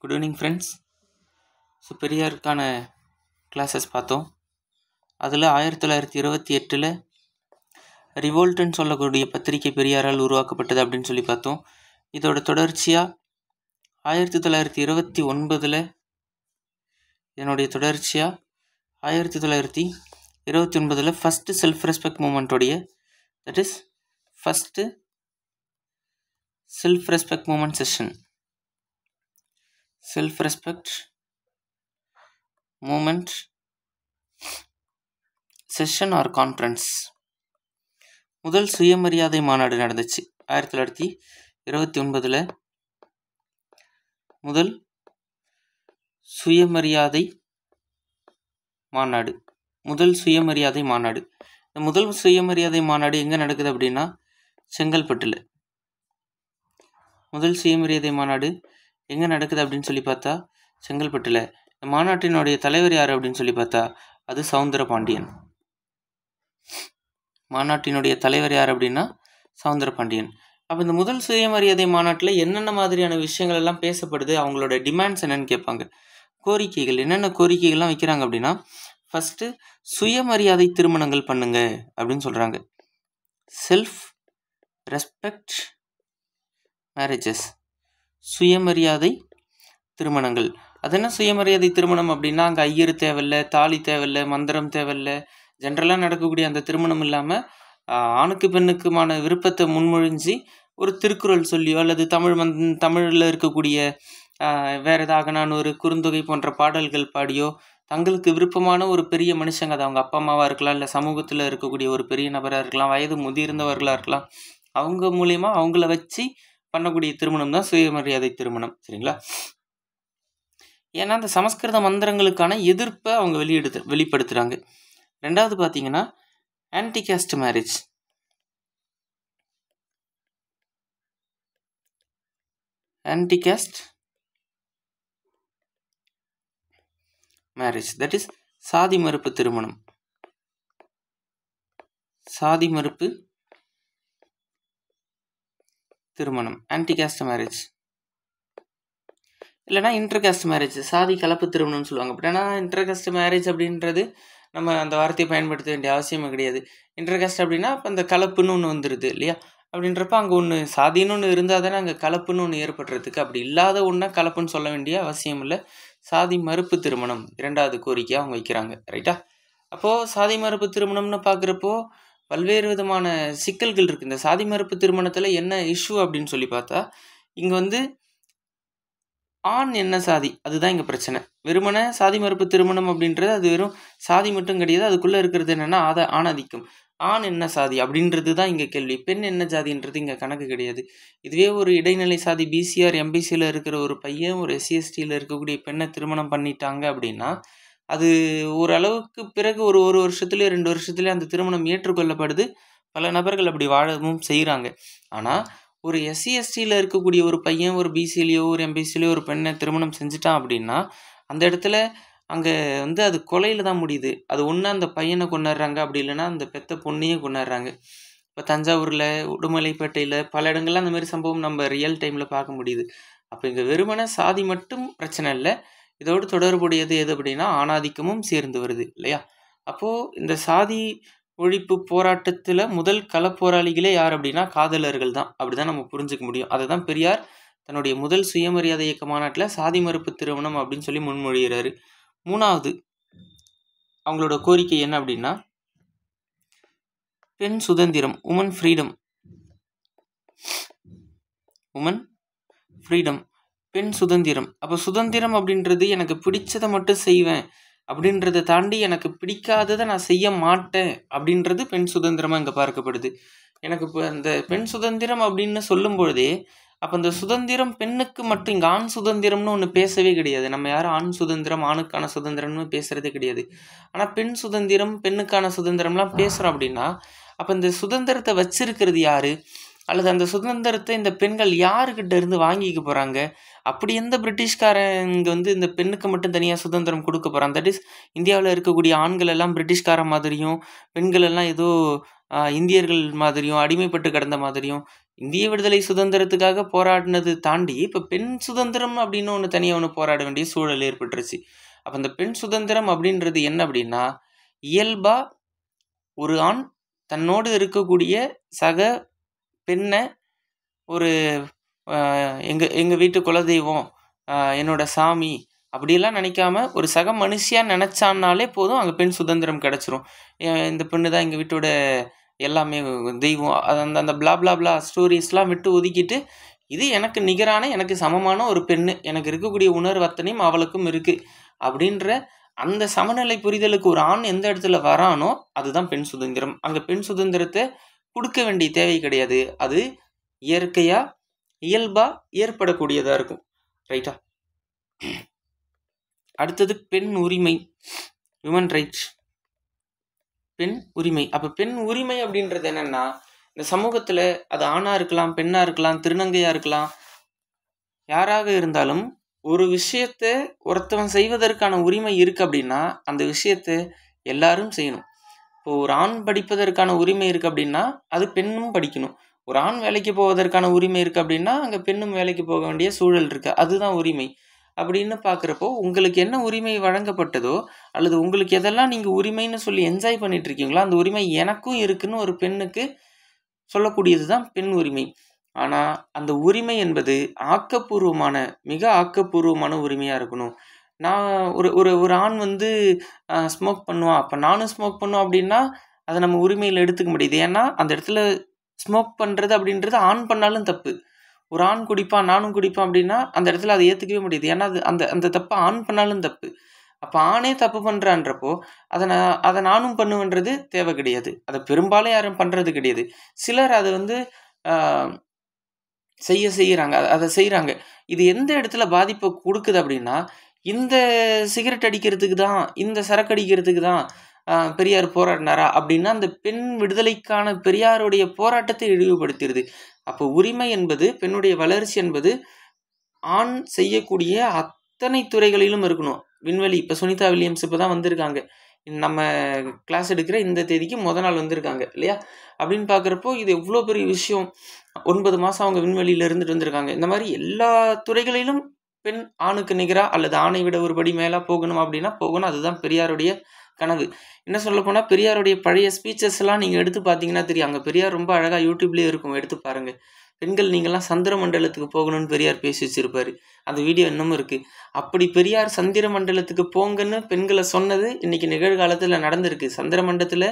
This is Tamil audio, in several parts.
Good evening friends. ஸோ பெரியாருக்கான கிளாஸஸ் பார்த்தோம். அதில் 1928 ரிவோல்ட்டுன்னு சொல்லக்கூடிய பத்திரிகை பெரியாரால் உருவாக்கப்பட்டது அப்படின்னு சொல்லி பார்த்தோம். இதோட தொடர்ச்சியாக 1929 இதனுடைய தொடர்ச்சியாக 1929 ஃபஸ்ட்டு செல்ஃப் ரெஸ்பெக்ட் மூமெண்ட்டோடைய that is first self respect movement session self respect movement session or conference முதல் சுயமரியாதை மாநாடு நடந்துச்சு 1929 முதல் சுயமரியாதை மாநாடு இந்த முதல் சுயமரியாதை மாநாடு எங்கே நடக்குது அப்படின்னா செங்கல்பட்டில். முதல் சுயமரியாதை மாநாடு எங்கே நடக்குது அப்படின்னு சொல்லி பார்த்தா செங்கல்பட்டில். இந்த மாநாட்டினுடைய தலைவர் யார் அப்படின்னு சொல்லி பார்த்தா அது சவுந்தரபாண்டியன். மாநாட்டினுடைய தலைவர் யார் அப்படின்னா சவுந்தரபாண்டியன். அப்போ இந்த முதல் சுயமரியாதை மாநாட்டில் என்னென்ன மாதிரியான விஷயங்கள் எல்லாம் பேசப்படுது, அவங்களோட டிமாண்ட்ஸ் என்னன்னு கேட்பாங்க. கோரிக்கைகள் என்னென்ன கோரிக்கைகள்லாம் வைக்கிறாங்க அப்படின்னா, ஃபஸ்ட்டு சுயமரியாதை திருமணங்கள் பண்ணுங்க அப்படின்னு சொல்கிறாங்க. செல்ஃப் ரெஸ்பெக்ட் மேரேஜஸ், சுயமரியாதை திருமணங்கள். அது என்ன சுயமரியாதை திருமணம் அப்படின்னா, அங்கே ஐயர் தேவையில்லை, தாலி தேவையில்லை, மந்திரம் தேவையில்லை, ஜென்ரலாக நடக்கக்கூடிய அந்த திருமணம் இல்லாமல் ஆணுக்கு பெண்ணுக்குமான விருப்பத்தை முன்மொழிஞ்சு ஒரு திருக்குறள் சொல்லியோ அல்லது தமிழில் இருக்கக்கூடிய வேறு ஏதாவது நானூறு குறுந்தொகை போன்ற பாடல்கள் பாடியோ தங்களுக்கு விருப்பமான ஒரு பெரிய மனுஷங்க, அது அவங்க அப்பா அம்மாவாக இருக்கலாம், இல்லை சமூகத்தில் இருக்கக்கூடிய ஒரு பெரிய நபராக இருக்கலாம், வயது முதிர்ந்தவர்களாக இருக்கலாம், அவங்க மூலயமா அவங்கள வச்சு பண்ணக்கூடிய திருமணம் தான் சுயமரியாதை திருமணம். சரிங்களா? ஏன்னா அந்த சமஸ்கிருத மந்திரங்களுக்கான எதிர்ப்பை அவங்க வெளிப்படுத்துகிறாங்க. ரெண்டாவது பார்த்தீங்கன்னா anti cost marriage. Anti cost marriage that is சாதி மறுப்பு திருமணம். சாதி மறுப்பு திருமணம் ஆன்டி காஸ்ட் மேரேஜ். இல்லைனா இன்டர் காஸ்ட் மேரேஜ், சாதி கலப்பு திருமணம்னு சொல்லுவாங்க. பட் ஆனால் இன்டர் காஸ்ட் மேரேஜ் அப்படின்றது நம்ம அந்த வார்த்தையை பயன்படுத்த வேண்டிய அவசியமே கிடையாது. இன்டர் காஸ்ட் அப்படின்னா இப்போ அந்த கலப்புன்னு ஒன்று வந்துடுது இல்லையா? அப்படின்றப்ப அங்கே ஒன்று சாதின்னு ஒன்று இருந்தால் தானே அங்கே கலப்புன்னு ஒன்று ஏற்படுறதுக்கு. அப்படி இல்லாத ஒன்றா கலப்புன்னு சொல்ல வேண்டிய அவசியம் இல்லை. சாதி மறுப்பு திருமணம் இரண்டாவது கோரிக்கையாக அவங்க வைக்கிறாங்க. ரைட்டா? அப்போது சாதி மறுப்பு திருமணம்னு பார்க்குறப்போ பல்வேறு விதமான சிக்கல்கள் இருக்குது. இந்த சாதி மறுப்பு திருமணத்தில் என்ன இஷ்யூ அப்படின்னு சொல்லி பார்த்தா, இங்கே ஆண் என்ன சாதி அதுதான் இங்கே பிரச்சனை. வெறுமனே சாதி மறுப்பு திருமணம் அப்படின்றது அது வெறும் சாதி மட்டும் கிடையாது. அதுக்குள்ளே இருக்கிறது என்னென்னா ஆணாதிக்கம். ஆண் என்ன சாதி அப்படின்றது தான் இங்கே கேள்வி. பெண் என்ன ஜாதின்றது இங்கே கணக்கு கிடையாது. இதுவே ஒரு இடைநிலை சாதி பிசிஆர் எம்பிசியில் இருக்கிற ஒரு பையன் ஒரு எஸ்சிஎஸ்டியில் இருக்கக்கூடிய பெண்ணை திருமணம் பண்ணிட்டாங்க அப்படின்னா அது ஓரளவுக்கு பிறகு ஒரு வருஷத்துலேயே 2 வருஷத்துலேயே அந்த திருமணம் ஏற்றுக்கொள்ளப்படுது. பல நபர்கள் அப்படி வாழவும் செய்கிறாங்க. ஆனால் ஒரு எஸ்சிஎஸ்டியில் இருக்கக்கூடிய ஒரு பையன் ஒரு பிசிலையோ ஒரு எம்பிசிலையோ ஒரு பெண்ணை திருமணம் செஞ்சுட்டான் அப்படின்னா அந்த இடத்துல அங்கே அது கொலையில் தான் முடியுது. அது ஒன்று அந்த பையனை கொண்டாடுறாங்க, அப்படி இல்லைன்னா அந்த பெத்த பொண்ணையே கொண்டாடுறாங்க. இப்போ தஞ்சாவூரில், உடுமலைப்பேட்டையில் பல இடங்கள்லாம் அந்த மாதிரி சம்பவம் நம்ம ரியல் டைமில் பார்க்க முடியுது. அப்போ இங்கே வெறுமனே சாதி மட்டும் பிரச்சனை இல்லை, இதோடு தொடர்புடையது எது அப்படின்னா ஆணாதிக்கமும் சேர்ந்து வருது இல்லையா? அப்போது இந்த சாதி ஒழிப்பு போராட்டத்தில் முதல் களப்போராளிகளே யார் அப்படின்னா காதலர்கள் தான். அப்படி தான் நம்ம புரிஞ்சுக்க முடியும். அதை தான் பெரியார் தன்னுடைய முதல் சுயமரியாதை இயக்க மாநாட்டில் சாதி மறுப்பு திருமணம் அப்படின்னு சொல்லி முன்மொழிகிறாரு. மூணாவது அவங்களோட கோரிக்கை என்ன அப்படின்னா பெண் சுதந்திரம், உமன் ஃப்ரீடம். பெண் சுதந்திரம். அப்போ சுதந்திரம் அப்படின்றது எனக்கு பிடிச்சதை மட்டும் செய்வேன் அப்படின்றத தாண்டி எனக்கு பிடிக்காததை நான் செய்ய மாட்டேன் அப்படின்றது பெண் சுதந்திரமாக இங்கே பார்க்கப்படுது. எனக்கு இப்போ அந்த பெண் சுதந்திரம் அப்படின்னு சொல்லும் பொழுதே அப்போ அந்த சுதந்திரம் பெண்ணுக்கு மட்டும், இங்கே ஆண் சுதந்திரம்னு ஒன்று பேசவே கிடையாது. நம்ம யாரும் ஆண் சுதந்திரம் ஆணுக்கான சுதந்திரம்னு பேசுகிறதே கிடையாது. ஆனால் பெண் சுதந்திரம் பெண்ணுக்கான சுதந்திரம்லாம் பேசுகிறோம் அப்படின்னா அப்போ இந்த சுதந்திரத்தை வச்சிருக்கிறது யார், அல்லது அந்த சுதந்திரத்தை இந்த பெண்கள் யாருக்கிட்ட இருந்து வாங்கிக்க போகிறாங்க? அப்படி எந்த பிரிட்டிஷ்காரன் இங்கே இந்த பெண்ணுக்கு மட்டும் தனியாக சுதந்திரம் கொடுக்க போகிறான்? தட் இஸ் இந்தியாவில் இருக்கக்கூடிய ஆண்கள் எல்லாம் பிரிட்டிஷ்காரன் மாதிரியும் பெண்கள் எல்லாம் ஏதோ இந்தியர்கள் மாதிரியும் அடிமைப்பட்டு கிடந்த மாதிரியும் இந்திய விடுதலை சுதந்திரத்துக்காக போராடினது தாண்டி இப்போ பெண் சுதந்திரம் அப்படின்னு ஒன்று தனியாக ஒன்று போராட வேண்டிய சூழல் ஏற்பட்டுருச்சு. அப்போ இந்த பெண் சுதந்திரம் அப்படின்றது என்ன அப்படின்னா, இயல்பாக ஒரு ஆண் தன்னோடு இருக்கக்கூடிய சக பெண்ணை ஒரு எங்கள் வீட்டு குலதெய்வம், என்னோட சாமி அப்படிலாம் நினைக்காம ஒரு சக மனுஷியாக நினச்சான்னாலே போதும், அங்கே பெண் சுதந்திரம் கிடச்சிரும். இந்த பெண்ணு தான் எங்கள் வீட்டோட எல்லாமே தெய்வம், அந்த அந்த பிளா பிளா பிளா ஸ்டோரிஸ்லாம் விட்டு ஒதுக்கிட்டு, இது எனக்கு நிகரான எனக்கு சமமான ஒரு பெண்ணு, எனக்கு இருக்கக்கூடிய உணர்வு அத்தனையும் அவளுக்கும் இருக்குது அப்படின்ற அந்த சமநிலை புரிதலுக்கு ஒரு ஆண் எந்த இடத்துல வரானோ அதுதான் பெண் சுதந்திரம். அங்கே பெண் சுதந்திரத்தை கொடுக்க வேண்டிய தேவை கிடையாது. அது இயற்கையாக இயல்பாக ஏற்படக்கூடியதாக இருக்கும். ரைட்டா? அடுத்தது பெண் உரிமை, ஹியூமன் ரைட்ஸ், பெண் உரிமை. அப்போ பெண் உரிமை அப்படின்றது என்னென்னா, இந்த சமூகத்தில் அது ஆணாக இருக்கலாம், பெண்ணாக இருக்கலாம், திருநங்கையாக இருக்கலாம், யாராக இருந்தாலும் ஒரு விஷயத்தை ஒருத்தவன் செய்வதற்கான உரிமை இருக்குது அப்படின்னா அந்த விஷயத்தை எல்லாரும் செய்யணும். இப்போ ஒரு ஆண் படிப்பதற்கான உரிமை இருக்குது அப்படின்னா அது பெண்ணும் படிக்கணும். ஒரு ஆண் வேலைக்கு போவதற்கான உரிமை இருக்குது அப்படின்னா அங்கே பெண்ணும் வேலைக்கு போக வேண்டிய சூழல் இருக்குது. அதுதான் உரிமை. அப்படின்னு பார்க்குறப்போ உங்களுக்கு என்ன உரிமை வழங்கப்பட்டதோ அல்லது உங்களுக்கு எதெல்லாம் நீங்கள் உரிமைன்னு சொல்லி என்ஜாய் பண்ணிட்டு இருக்கீங்களோ அந்த உரிமை எனக்கும் இருக்குன்னு ஒரு பெண்ணுக்கு சொல்லக்கூடியது தான் பெண் உரிமை. ஆனால் அந்த உரிமை என்பது ஆக்கப்பூர்வமான, மிக ஆக்கப்பூர்வமான உரிமையாக இருக்கணும். நான் ஒரு ஒரு ஒரு ஆண் வந்து ஸ்மோக் பண்ணுவான், அப்போ நானும் ஸ்மோக் பண்ணுவோம் அப்படின்னா அதை நம்ம உரிமையில் எடுத்துக்க முடியுது. ஏன்னா அந்த இடத்துல ஸ்மோக் பண்ணுறது அப்படின்றது ஆண் பண்ணாலும் தப்பு. ஒரு ஆண் குடிப்பான் நானும் குடிப்பேன் அப்படின்னா அந்த இடத்துல அதை ஏற்றுக்கவே முடியுது. ஏன்னா அது அந்த அந்த தப்பை ஆண் பண்ணாலும் தப்பு. அப்போ ஆணே தப்பு பண்ணுறான்றப்போ அதை நானும் பண்ணுவேன்றது தேவை கிடையாது. அதை பெரும்பாலும் யாரும் பண்ணுறது கிடையாது. சிலர் அதை வந்து செய்கிறாங்க, அதை செய்கிறாங்க. இது எந்த இடத்துல பாதிப்பை கொடுக்குது அப்படின்னா, இந்த சிகரெட் அடிக்கிறதுக்கு தான், இந்த சரக்கு அடிக்கிறதுக்கு தான் பெரியார் போராடினாரா அப்படின்னா அந்த பெண் விடுதலைக்கான பெரியாருடைய போராட்டத்தை இழிவுபடுத்திடுது. அப்போ உரிமை என்பது, பெண்ணுடைய வளர்ச்சி என்பது ஆண் செய்யக்கூடிய அத்தனை துறைகளிலும் இருக்கணும். விண்வெளி, இப்போ சுனிதா வில்லியம்ஸ் இப்போ தான் வந்திருக்காங்க, நம்ம கிளாஸ் எடுக்கிற இந்த தேதிக்கு நாள் வந்திருக்காங்க இல்லையா? அப்படின்னு பார்க்குறப்போ இது எவ்வளோ பெரிய விஷயம். 9 மாதம் அவங்க விண்வெளியில் இருந்துட்டு வந்திருக்காங்க. இந்த மாதிரி எல்லா துறைகளிலும் பெண் ஆணுக்கு நிகராக அல்லது ஆணை விட ஒரு படி மேலே போகணும் அப்படின்னா போகணும். அதுதான் பெரியாருடைய கனவு. என்ன சொல்ல போனால் பெரியாருடைய பழைய ஸ்பீச்சஸ் எல்லாம் நீங்கள் எடுத்து பார்த்தீங்கன்னா தெரியும். அங்கே பெரியார் ரொம்ப அழகாக யூடியூப்லேயே இருக்கும், எடுத்து பாருங்கள். பெண்கள் நீங்கள்லாம் சந்திர மண்டலத்துக்கு போகணும்னு பெரியார் பேசி வச்சிருப்பாரு. அந்த வீடியோ இன்னமும் இருக்குது. அப்படி பெரியார் சந்திர மண்டலத்துக்கு போங்கன்னு பெண்களை சொன்னது இன்னைக்கு நிகழ்காலத்தில் நடந்திருக்கு. சந்திர மண்டலத்தில்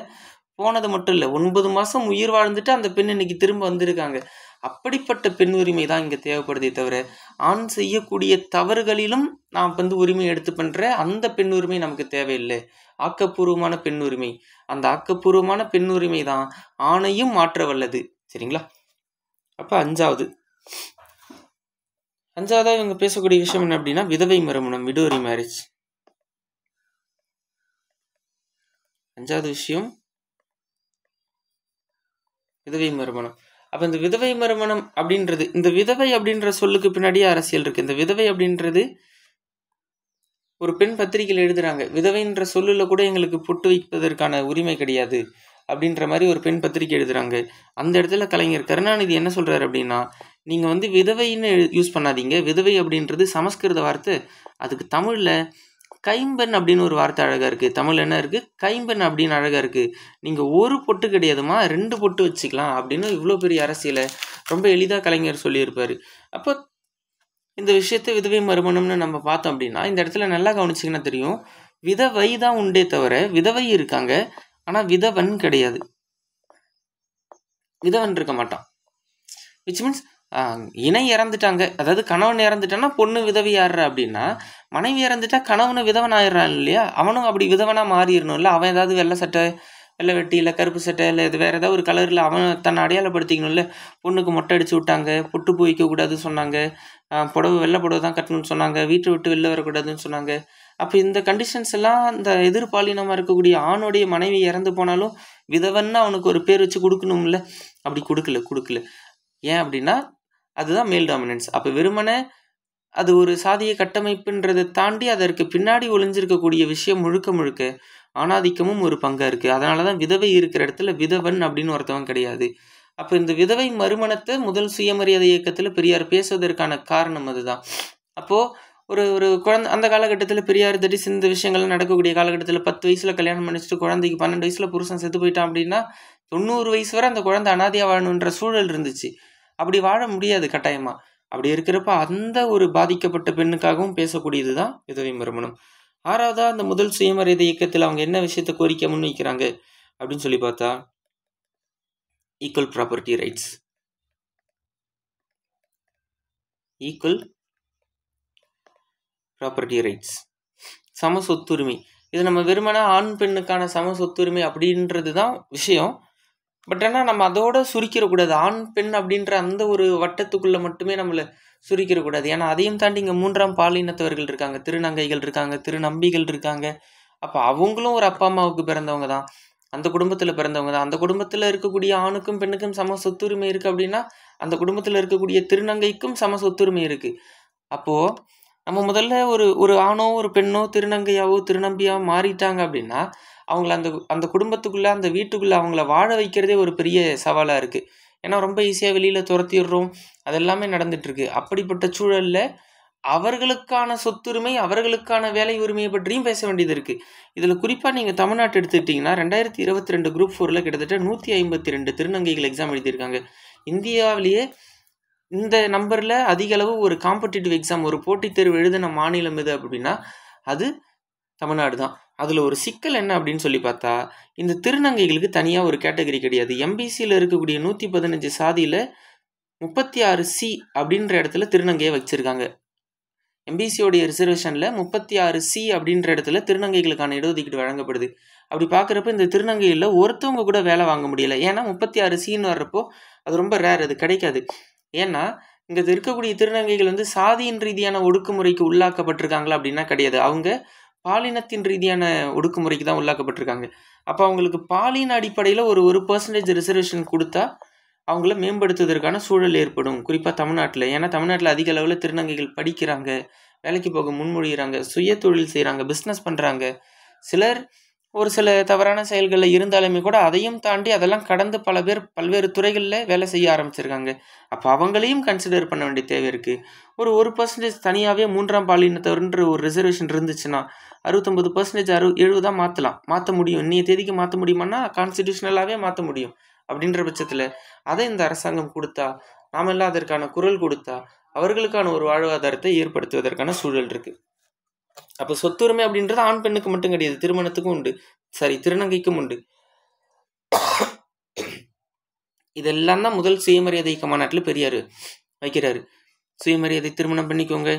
போனது மட்டும் இல்லை, 9 மாதம் உயிர் வாழ்ந்துட்டு அந்த பெண் இன்னைக்கு திரும்ப வந்திருக்காங்க. அப்படிப்பட்ட பெண் உரிமை தான் இங்கே தேவைப்படுதே தவிர ஆண் செய்யக்கூடிய தவறுகளிலும் நான் வந்து உரிமை எடுத்து பண்ணுற அந்த பெண் உரிமை நமக்கு தேவையில்லை. ஆக்கப்பூர்வமான பெண் உரிமை, அந்த ஆக்கப்பூர்வமான பெண் உரிமை தான் ஆணையும் மாற்ற வல்லது. சரிங்களா? அப்போ அஞ்சாவதா இவங்க பேசக்கூடிய விஷயம் என்ன அப்படின்னா விதவை மறுமணம், விடோரி மேரேஜ். 5வது விஷயம் விதவை மறுமணம். அப்போ இந்த விதவை மறுமணம் அப்படின்றது, இந்த விதவை அப்படின்ற சொல்லுக்கு பின்னாடியே அரசியல் இருக்குது. இந்த விதவை அப்படின்றது ஒரு பெண் பத்திரிகையில் எழுதுறாங்க, விதவைன்ற சொல்லுல கூட எங்களுக்கு பொட்டு வைப்பதற்கான உரிமை கிடையாது அப்படின்ற மாதிரி ஒரு பெண் பத்திரிகை எழுதுறாங்க. அந்த இடத்துல கலைஞர் கருணாநிதி என்ன சொல்றாரு அப்படின்னா, நீங்கள் வந்து விதவைன்னு யூஸ் பண்ணாதீங்க. விதவை அப்படின்றது சமஸ்கிருத வார்த்தை, அதுக்கு தமிழில் கைம்பெண் அப்படின்னு ஒரு வார்த்தை அழகாக இருக்குது. தமிழ் என்ன இருக்குது, கைம்பெண் அப்படின்னு அழகாக இருக்குது. நீங்கள் ஒரு பொட்டு கிடையாதுமா, 2 பொட்டு வச்சுக்கலாம் அப்படின்னு இவ்வளோ பெரிய அரசியலை ரொம்ப எளிதாக கலைஞர் சொல்லியிருப்பார். அப்போ இந்த விஷயத்தை விதவை மறுமணம்னு நம்ம பார்த்தோம் அப்படின்னா இந்த இடத்துல நல்லா கவனிச்சிங்கன்னா தெரியும், விதவை தான் உண்டே தவிர விதவை இருக்காங்க, ஆனால் விதவன் கிடையாது. விதவன் இருக்க மாட்டான். விச் மீன்ஸ் இணை இறந்துட்டாங்க, அதாவது கணவன் இறந்துட்டான்னா பொண்ணு விதவி ஆடுற அப்படின்னா, மனைவி இறந்துட்டா கணவனு விதவன் ஆயிடுறான் இல்லையா? அவனும் அப்படி விதவனாக மாறிடணும் இல்லை? அவன் ஏதாவது வெள்ளை சட்டை, வெள்ளை வெட்டி, இல்லை கருப்பு சட்டை, இல்லை இது வேறு ஏதாவது ஒரு கலரில் அவன் தன்னை அடையாளப்படுத்திக்கணும் இல்லை? பொண்ணுக்கு மொட்டை அடிச்சு விட்டாங்க, பொட்டு பூ வைக்கக்கூடாதுன்னு சொன்னாங்க, புடவை வெள்ளை புடவை தான் கட்டணும்னு சொன்னாங்க, வீட்டை விட்டு வெளில வரக்கூடாதுன்னு சொன்னாங்க. அப்போ இந்த கண்டிஷன்ஸ் எல்லாம் இந்த எதிர்பாலினமாக இருக்கக்கூடிய ஆணுடைய மனைவி இறந்து போனாலும் விதவன்னு அவனுக்கு ஒரு பேர் வச்சு கொடுக்கணும்ல? அப்படி கொடுக்கல. ஏன் அப்படின்னா அதுதான் மேல் டாமினன்ஸ். அப்போ வெறுமனே அது ஒரு சாதிய கட்டமைப்புன்றதை தாண்டி அதற்கு பின்னாடி ஒளிஞ்சிருக்கக்கூடிய விஷயம் முழுக்க ஆணாதிக்கமும் ஒரு பங்காக இருக்குது. அதனால தான் விதவை இருக்கிற இடத்துல விதவன் அப்படின்னு ஒருத்தவன் கிடையாது. அப்போ இந்த விதவை மறுமணத்தை முதல் சுயமரியாதை இயக்கத்தில் பெரியார் பேசுவதற்கான காரணம் அதுதான். அப்போது ஒரு ஒரு குழந்தை அந்த காலகட்டத்தில் பெரியார் தடிஸ் இந்த விஷயங்கள்லாம் நடக்கக்கூடிய காலகட்டத்தில் 10 வயசில் கல்யாணம் பண்ணிச்சுட்டு குழந்தைக்கு 12 வயசில் புருஷன் செத்து போயிட்டான் அப்படின்னா 90 வயசு வரை அந்த குழந்தை அனாதையாக வாழணுன்ற சூழல் இருந்துச்சு. அப்படி வாழ முடியாது கட்டாயமாக. அப்படி இருக்கிறப்ப அந்த ஒரு பாதிக்கப்பட்ட பெண்ணுக்காகவும் பேசக்கூடியது தான் விதவை மறுமணம். 6வதா அந்த முதல் சுயமரியாதை இயக்கத்தில் அவங்க என்ன விஷயத்தை கோரிக்கை முன்வைக்கிறாங்க அப்படின்னு சொல்லி பார்த்தா equal property rights. Equal property rights, சம சொத்துரிமை. இது நம்ம வெறுமனா ஆண் பெண்ணுக்கான சம சொத்துரிமை அப்படின்றது தான் விஷயம். பட் ஆனால் நம்ம அதோட சுருக்கிடக்கூடாது. ஆண் பெண் அப்படின்ற அந்த ஒரு வட்டத்துக்குள்ளே மட்டுமே நம்மளை சுருக்கிடக்கூடாது. ஏன்னா அதையும் தாண்டி இங்கே 3ஆம் பாலினத்தவர்கள் இருக்காங்க, திருநங்கைகள் இருக்காங்க, திருநம்பிகள் இருக்காங்க. அப்போ அவங்களும் ஒரு அப்பா அம்மாவுக்கு பிறந்தவங்க தான், அந்த குடும்பத்தில் பிறந்தவங்க தான். அந்த குடும்பத்தில் இருக்கக்கூடிய ஆணுக்கும் பெண்ணுக்கும் சம சொத்துரிமை இருக்குது அப்படின்னா அந்த குடும்பத்தில் இருக்கக்கூடிய திருநங்கைக்கும் சம சொத்துரிமை இருக்குது. அப்போது நம்ம முதல்ல ஒரு ஆணோ ஒரு பெண்ணோ திருநங்கையாவோ திருநம்பியாவோ மாறிட்டாங்க அப்படின்னா அவங்கள அந்த குடும்பத்துக்குள்ளே அந்த வீட்டுக்குள்ளே அவங்கள வாழ வைக்கிறதே ஒரு பெரிய சவாலாக இருக்குது. ஏன்னா ரொம்ப ஈஸியாக வெளியில் துரத்திடுறோம், அதெல்லாமே நடந்துகிட்ருக்கு. அப்படிப்பட்ட சூழலில் அவர்களுக்கான சொத்துரிமை, அவர்களுக்கான வேலை உரிமையை பற்றியும் பேச வேண்டியது இருக்குது. இதில் குறிப்பாக நீங்கள் தமிழ்நாட்டு எடுத்துக்கிட்டிங்கன்னா 2022 குரூப் 4 கிட்டத்தட்ட 152 திருநங்கைகள் எக்ஸாம் எழுதியிருக்காங்க. இந்தியாவிலேயே இந்த நம்பரில் அதிக அளவு ஒரு காம்படிட்டிவ் எக்ஸாம், ஒரு போட்டித் தேர்வு எழுதின மாநிலம் எது அப்படின்னா அது தமிழ்நாடு தான். அதில் ஒரு சிக்கல் என்ன அப்படின்னு சொல்லி பார்த்தா இந்த திருநங்கைகளுக்கு தனியாக ஒரு கேட்டகரி கிடையாது. எம்பிசியில் இருக்கக்கூடிய 115 சாதியில் 36C அப்படின்ற இடத்துல திருநங்கையை வச்சுருக்காங்க. எம்பிசியோடைய ரிசர்வேஷனில் 36C அப்படின்ற இடத்துல திருநங்கைகளுக்கான இடஒதுக்கீடு வழங்கப்படுது. அப்படி பார்க்குறப்ப இந்த திருநங்கையில் ஒருத்தவங்க கூட வேலை வாங்க முடியலை. ஏன்னா 36Cன்னு வர்றப்போ அது ரொம்ப ரேர், அது கிடைக்காது. ஏன்னா இங்கே இருக்கக்கூடிய திருநங்கைகள் வந்து சாதியின் ரீதியான ஒடுக்குமுறைக்கு உள்ளாக்கப்பட்டிருக்காங்களா அப்படின்னா கிடையாது. அவங்க பாலினத்தின் ரீதியான ஒடுக்குமுறைக்கு தான் உள்ளாக்கப்பட்டிருக்காங்க. அப்போ அவங்களுக்கு பாலின அடிப்படையில் ஒரு 1% ரிசர்வேஷன் கொடுத்தா அவங்கள மேம்படுத்துவதற்கான சூழல் ஏற்படும், குறிப்பாக தமிழ்நாட்டில். ஏன்னா தமிழ்நாட்டில் அதிக அளவில் திருநங்கைகள் படிக்கிறாங்க, வேலைக்கு போக முன்மொழிகிறாங்க, சுய தொழில் செய்கிறாங்க, பிஸ்னஸ் பண்ணுறாங்க. சிலர் ஒரு சில தவறான செயல்களில் இருந்தாலுமே கூட அதையும் தாண்டி அதெல்லாம் கடந்து பல பேர் பல்வேறு துறைகளில் வேலை செய்ய ஆரம்பிச்சிருக்காங்க. அப்போ அவங்களையும் கன்சிடர் பண்ண வேண்டிய தேவை இருக்குது. ஒரு 1% தனியாகவே 3ஆம் பாலினத்தவர்ன்ற ஒரு ரிசர்வேஷன் இருந்துச்சுன்னா 69% 70 மாற்றலாம், மாற்ற முடியும். இன்னைய தேதிக்கு மாற்ற முடியுமான்னா கான்ஸ்டிடியூஷனலாகவே மாற்ற முடியும். அப்படின்ற பட்சத்தில் அதை இந்த அரசாங்கம் கொடுத்தா, நாமெல்லாம் அதற்கான குரல் கொடுத்தா அவர்களுக்கான ஒரு வாழ்வாதாரத்தை ஏற்படுத்துவதற்கான சூழல் இருக்குது. அப்போ சொத்துரிமை அப்படின்றது ஆண் பெண்ணுக்கு மட்டும் கிடையாது, திருமணத்துக்கும் உண்டு, திருநங்கைக்கும் உண்டு. இதெல்லாம் தான் முதல் சுயமரியாதை இயக்க மாநாட்டில் பெரியார் வைக்கிறாரு. சுயமரியாதை திருமணம் பண்ணிக்கோங்க.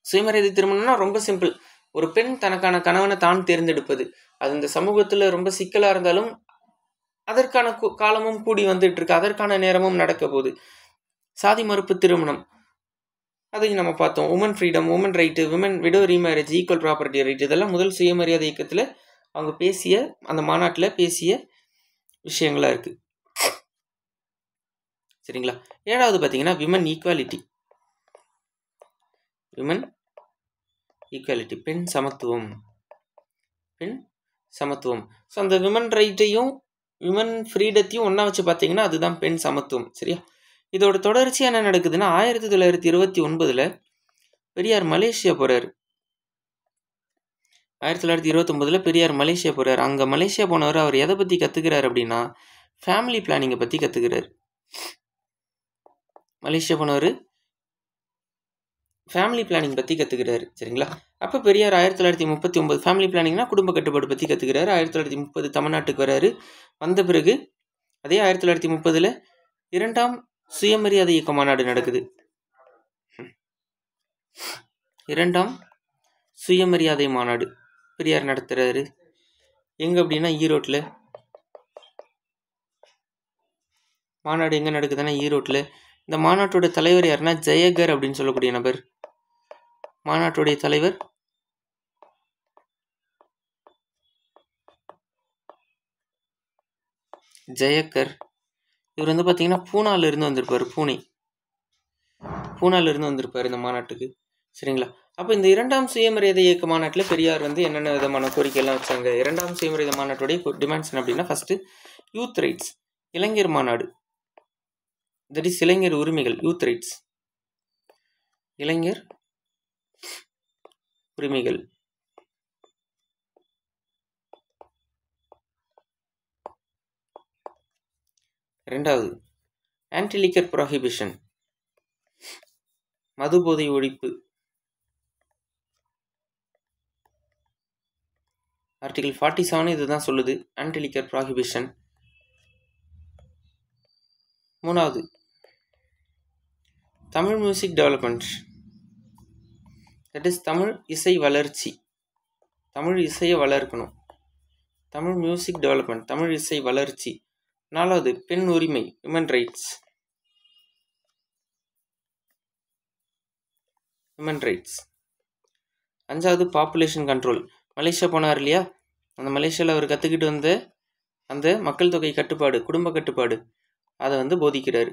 சுயமரியாதை திருமணம்னா ரொம்ப சிம்பிள். ஒரு பெண் தனக்கான கணவனை தான் தேர்ந்தெடுப்பது. அது இந்த சமூகத்தில் ரொம்ப சிக்கலாக இருந்தாலும் அதற்கான காலமும் கூடி வந்துட்டு இருக்கு, அதற்கான நேரமும் நடக்க போகுது. சாதி மறுப்பு திருமணம் அதையும் நம்ம பார்த்தோம். Woman freedom, woman right, women widow remarriage, equal property right, இதெல்லாம் முதல் சுயமரியாதை இயக்கத்தில் அவங்க பேசிய, அந்த மாநாட்டில் பேசிய விஷயங்களாக இருக்குது. சரிங்களா? 7வது பார்த்தீங்கன்னா விமன் ஈக்குவாலிட்டி. விமன் ஈக்குவாலிட்டி, பெண் சமத்துவம். பெண் சமத்துவம். ஸோ அந்த விமன் ரைட்டையும் விமன் ஃப்ரீடத்தையும் ஒன்றா வச்சு பார்த்தீங்கன்னா அதுதான் பெண் சமத்துவம். சரியா? இதோட தொடர்ச்சி என்ன நடக்குதுன்னா 1929 பெரியார் மலேசியா போகிறார். 1929 பெரியார் மலேசியா போகிறார். அங்கே மலேசியா போனவர் அவர் எதை பற்றி கற்றுக்கிறார் அப்படின்னா ஃபேமிலி பிளானிங்கை பற்றி கற்றுக்கிறார். மலேசியா போனவர் ஃபேமிலி பிளானிங் பற்றி கற்றுக்கிறாரு. சரிங்களா? அப்போ பெரியார் 1939 ஃபேமிலி பிளானிங்னா குடும்ப கட்டுப்பாடு பற்றி கற்றுக்கிறாரு. 1930 தமிழ்நாட்டுக்கு வராரு. வந்த பிறகு அதே 1930 2ஆம் சுயமரியாதை இயக்க மாநாடு நடக்குது. 2ஆம் சுயமரியாதை மாநாடு பெரியார் நடத்துகிறாரு. எங்கே அப்படின்னா ஈரோட்டில். மாநாடு எங்கே நடக்குதுன்னா ஈரோட்டில். இந்த மாநாட்டோட தலைவர் யாருன்னா ஜெயகர் அப்படின்னு சொல்லக்கூடிய நபர். மாநாட்டுடைய தலைவர் ஜெயகர். இவர் வந்து பார்த்தீங்கன்னா பூனாலிருந்து வந்திருப்பார். பூனாலிருந்து வந்திருப்பார் இந்த மாநாட்டுக்கு. சரிங்களா? அப்போ இந்த 2ஆம் சுயமரியாதை இயக்க மாநாட்டில் பெரியார் வந்து என்னென்ன விதமான கோரிக்கைலாம் வச்சாங்க? 2ஆம் சுயமரியாதை மாநாட்டுடைய டிமாண்ட்ஸ் என்ன அப்படின்னா ஃபஸ்ட்டு யூத் ரைட்ஸ். இளைஞர் மாநாடு, தட் இஸ் இளைஞர் உரிமைகள், யூத் ரைட்ஸ். இளைஞர் உரிமைகள். இரண்டாவது ஆன்டி லிக்கர் ப்ராஹிபிஷன், மது போதை ஒழிப்பு. ஆர்டிகல் 47 இதுதான் சொல்லுது, ஆன்டி லிக்கர் ப்ராஹிபிஷன். மூணாவது Tamil music development, that is Tamil இசை வளர்ச்சி. தமிழ் இசையை வளர்க்கணும். தமிழ் மியூசிக் டெவலப்மெண்ட், தமிழ் இசை வளர்ச்சி. நாலாவது பெண் உரிமை, விமன் ரைட்ஸ். Women rights. அஞ்சாவது பாப்புலேஷன் கண்ட்ரோல். மலேசியா போனார் இல்லையா, அந்த மலேசியாவில் அவர் கற்றுக்கிட்டு வந்த அந்த மக்கள் தொகை கட்டுப்பாடு, குடும்ப கட்டுப்பாடு, அதை போதிக்கிறார்.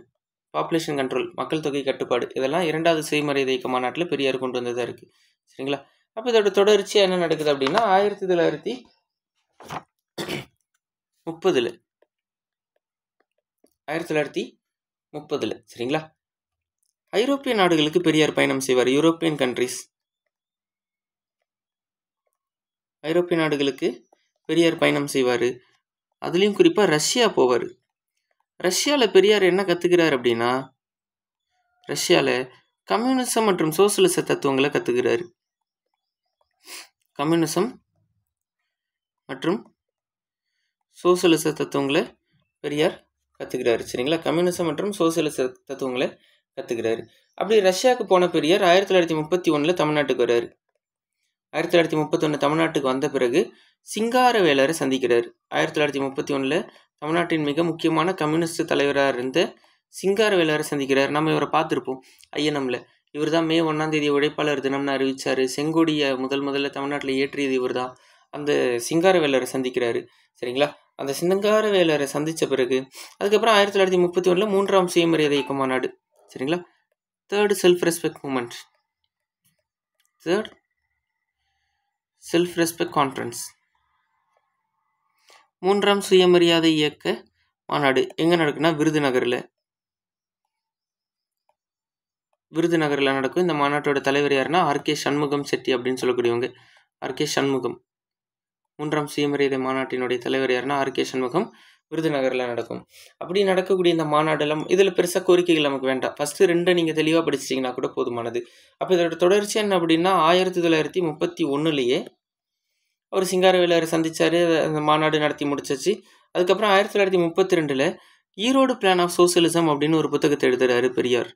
பாப்புலேஷன் கண்ட்ரோல், மக்கள் தொகை கட்டுப்பாடு, இதெல்லாம் இரண்டாவது செய்மறை இயக்க மாநாட்டில் பெரியார் கொண்டு வந்ததாக இருக்குது. சரிங்களா? அப்போ இதோட தொடர்ச்சியாக என்ன நடக்குது அப்படின்னா 1930 சரிங்களா, ஐரோப்பிய நாடுகளுக்கு பெரியார் பயணம் செய்வார். யூரோப்பியன் கண்ட்ரிஸ், ஐரோப்பிய நாடுகளுக்கு பெரியார் பயணம் செய்வார். அதுலேயும் குறிப்பாக ரஷ்யா போவார். ரஷ்யாவில் பெரியார் என்ன கற்றுக்கிறார் அப்படின்னா, ரஷ்யாவில் கம்யூனிசம் மற்றும் சோசியலிச தத்துவங்களை கற்றுக்கிறாரு. கம்யூனிசம் மற்றும் சோசியலிச தத்துவங்களை பெரியார் கற்றுக்கிறாரு. சரிங்களா? கம்யூனிசம் மற்றும் சோசியலிச தத்துவங்களை கற்றுக்கிறாரு. அப்படி ரஷ்யாவுக்கு போன பெரியார் 1931 தமிழ்நாட்டுக்கு வர்றாரு. 1931 தமிழ்நாட்டுக்கு வந்த பிறகு சிங்காரவேலரை சந்திக்கிறார். 1931 தமிழ்நாட்டின் மிக முக்கியமான கம்யூனிஸ்ட் தலைவராக இருந்த சிங்காரவேலரை சந்திக்கிறார். நம்ம இவரை பார்த்துருப்போம் ஐஎன்எம்ல. இவர் தான் மே 1 உழைப்பாளர் தினம்னு அறிவிச்சார். செங்கோடியை முதல்ல தமிழ்நாட்டில் ஏற்றியது இவர் தான். அந்த சிங்காரவேலரை சந்திக்கிறாரு. சரிங்களா? அந்த சிங்காரவேலரை சந்தித்த பிறகு அதுக்கப்புறம் 1931 3ஆம் சுயமரியாதை இயக்க மாநாடு. சரிங்களா? Third self respect movement, third self respect conference, 3ஆம் சுயமரியாதை இயக்க மாநாடு எங்கே நடக்குன்னா விருதுநகரில் நடக்கும். இந்த மாநாட்டோட தலைவர் யாருன்னா ஆர்கே சண்முகம் செட்டி அப்படின்னு சொல்லக்கூடியவங்க. ஆர்கே சண்முகம். 3ஆம் சுயமரியாதை மாநாட்டினுடைய தலைவர் யாருன்னா ஆர்கே சண்முகம். விருதுநகரில் நடக்கும். அப்படி நடக்கக்கூடிய இந்த மாநாடெல்லாம் இதில் பெருசாக கோரிக்கைகள் நமக்கு வேண்டாம். ஃபஸ்ட்டு 2 நீங்கள் தெளிவாக படிச்சிட்டிங்கன்னா கூட போதுமானது. அப்போ இதோட தொடர்ச்சி என்ன அப்படின்னா 1931 அவர் சிங்காரவேலரை சந்தித்தார். அந்த மாநாடு நடத்தி முடிச்சாச்சு. அதுக்கப்புறம் 1932 ஈரோடு பிளான் ஆஃப் சோசியலிசம் அப்படின்னு ஒரு புத்தகத்தை எழுதுறாரு Periyar.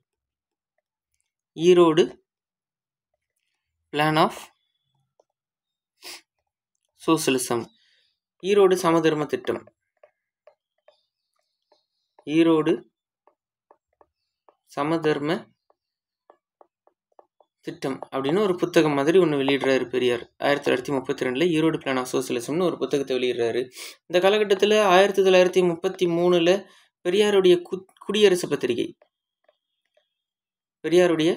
Erode plan of socialism, Erode சமதர்ம திட்டம், ஈரோடு சமதர்ம திட்டம் அப்படின்னு ஒரு புத்தகம் மாதிரி ஒன்று வெளியிடுறாரு பெரியார். 1932 ஈரோடு பிளான் ஆஃப் சோசியலிசம்னு ஒரு புத்தகத்தை வெளியிடுறாரு. இந்த காலகட்டத்தில் 1933 பெரியாருடைய குடியரசு பத்திரிகை, பெரியாருடைய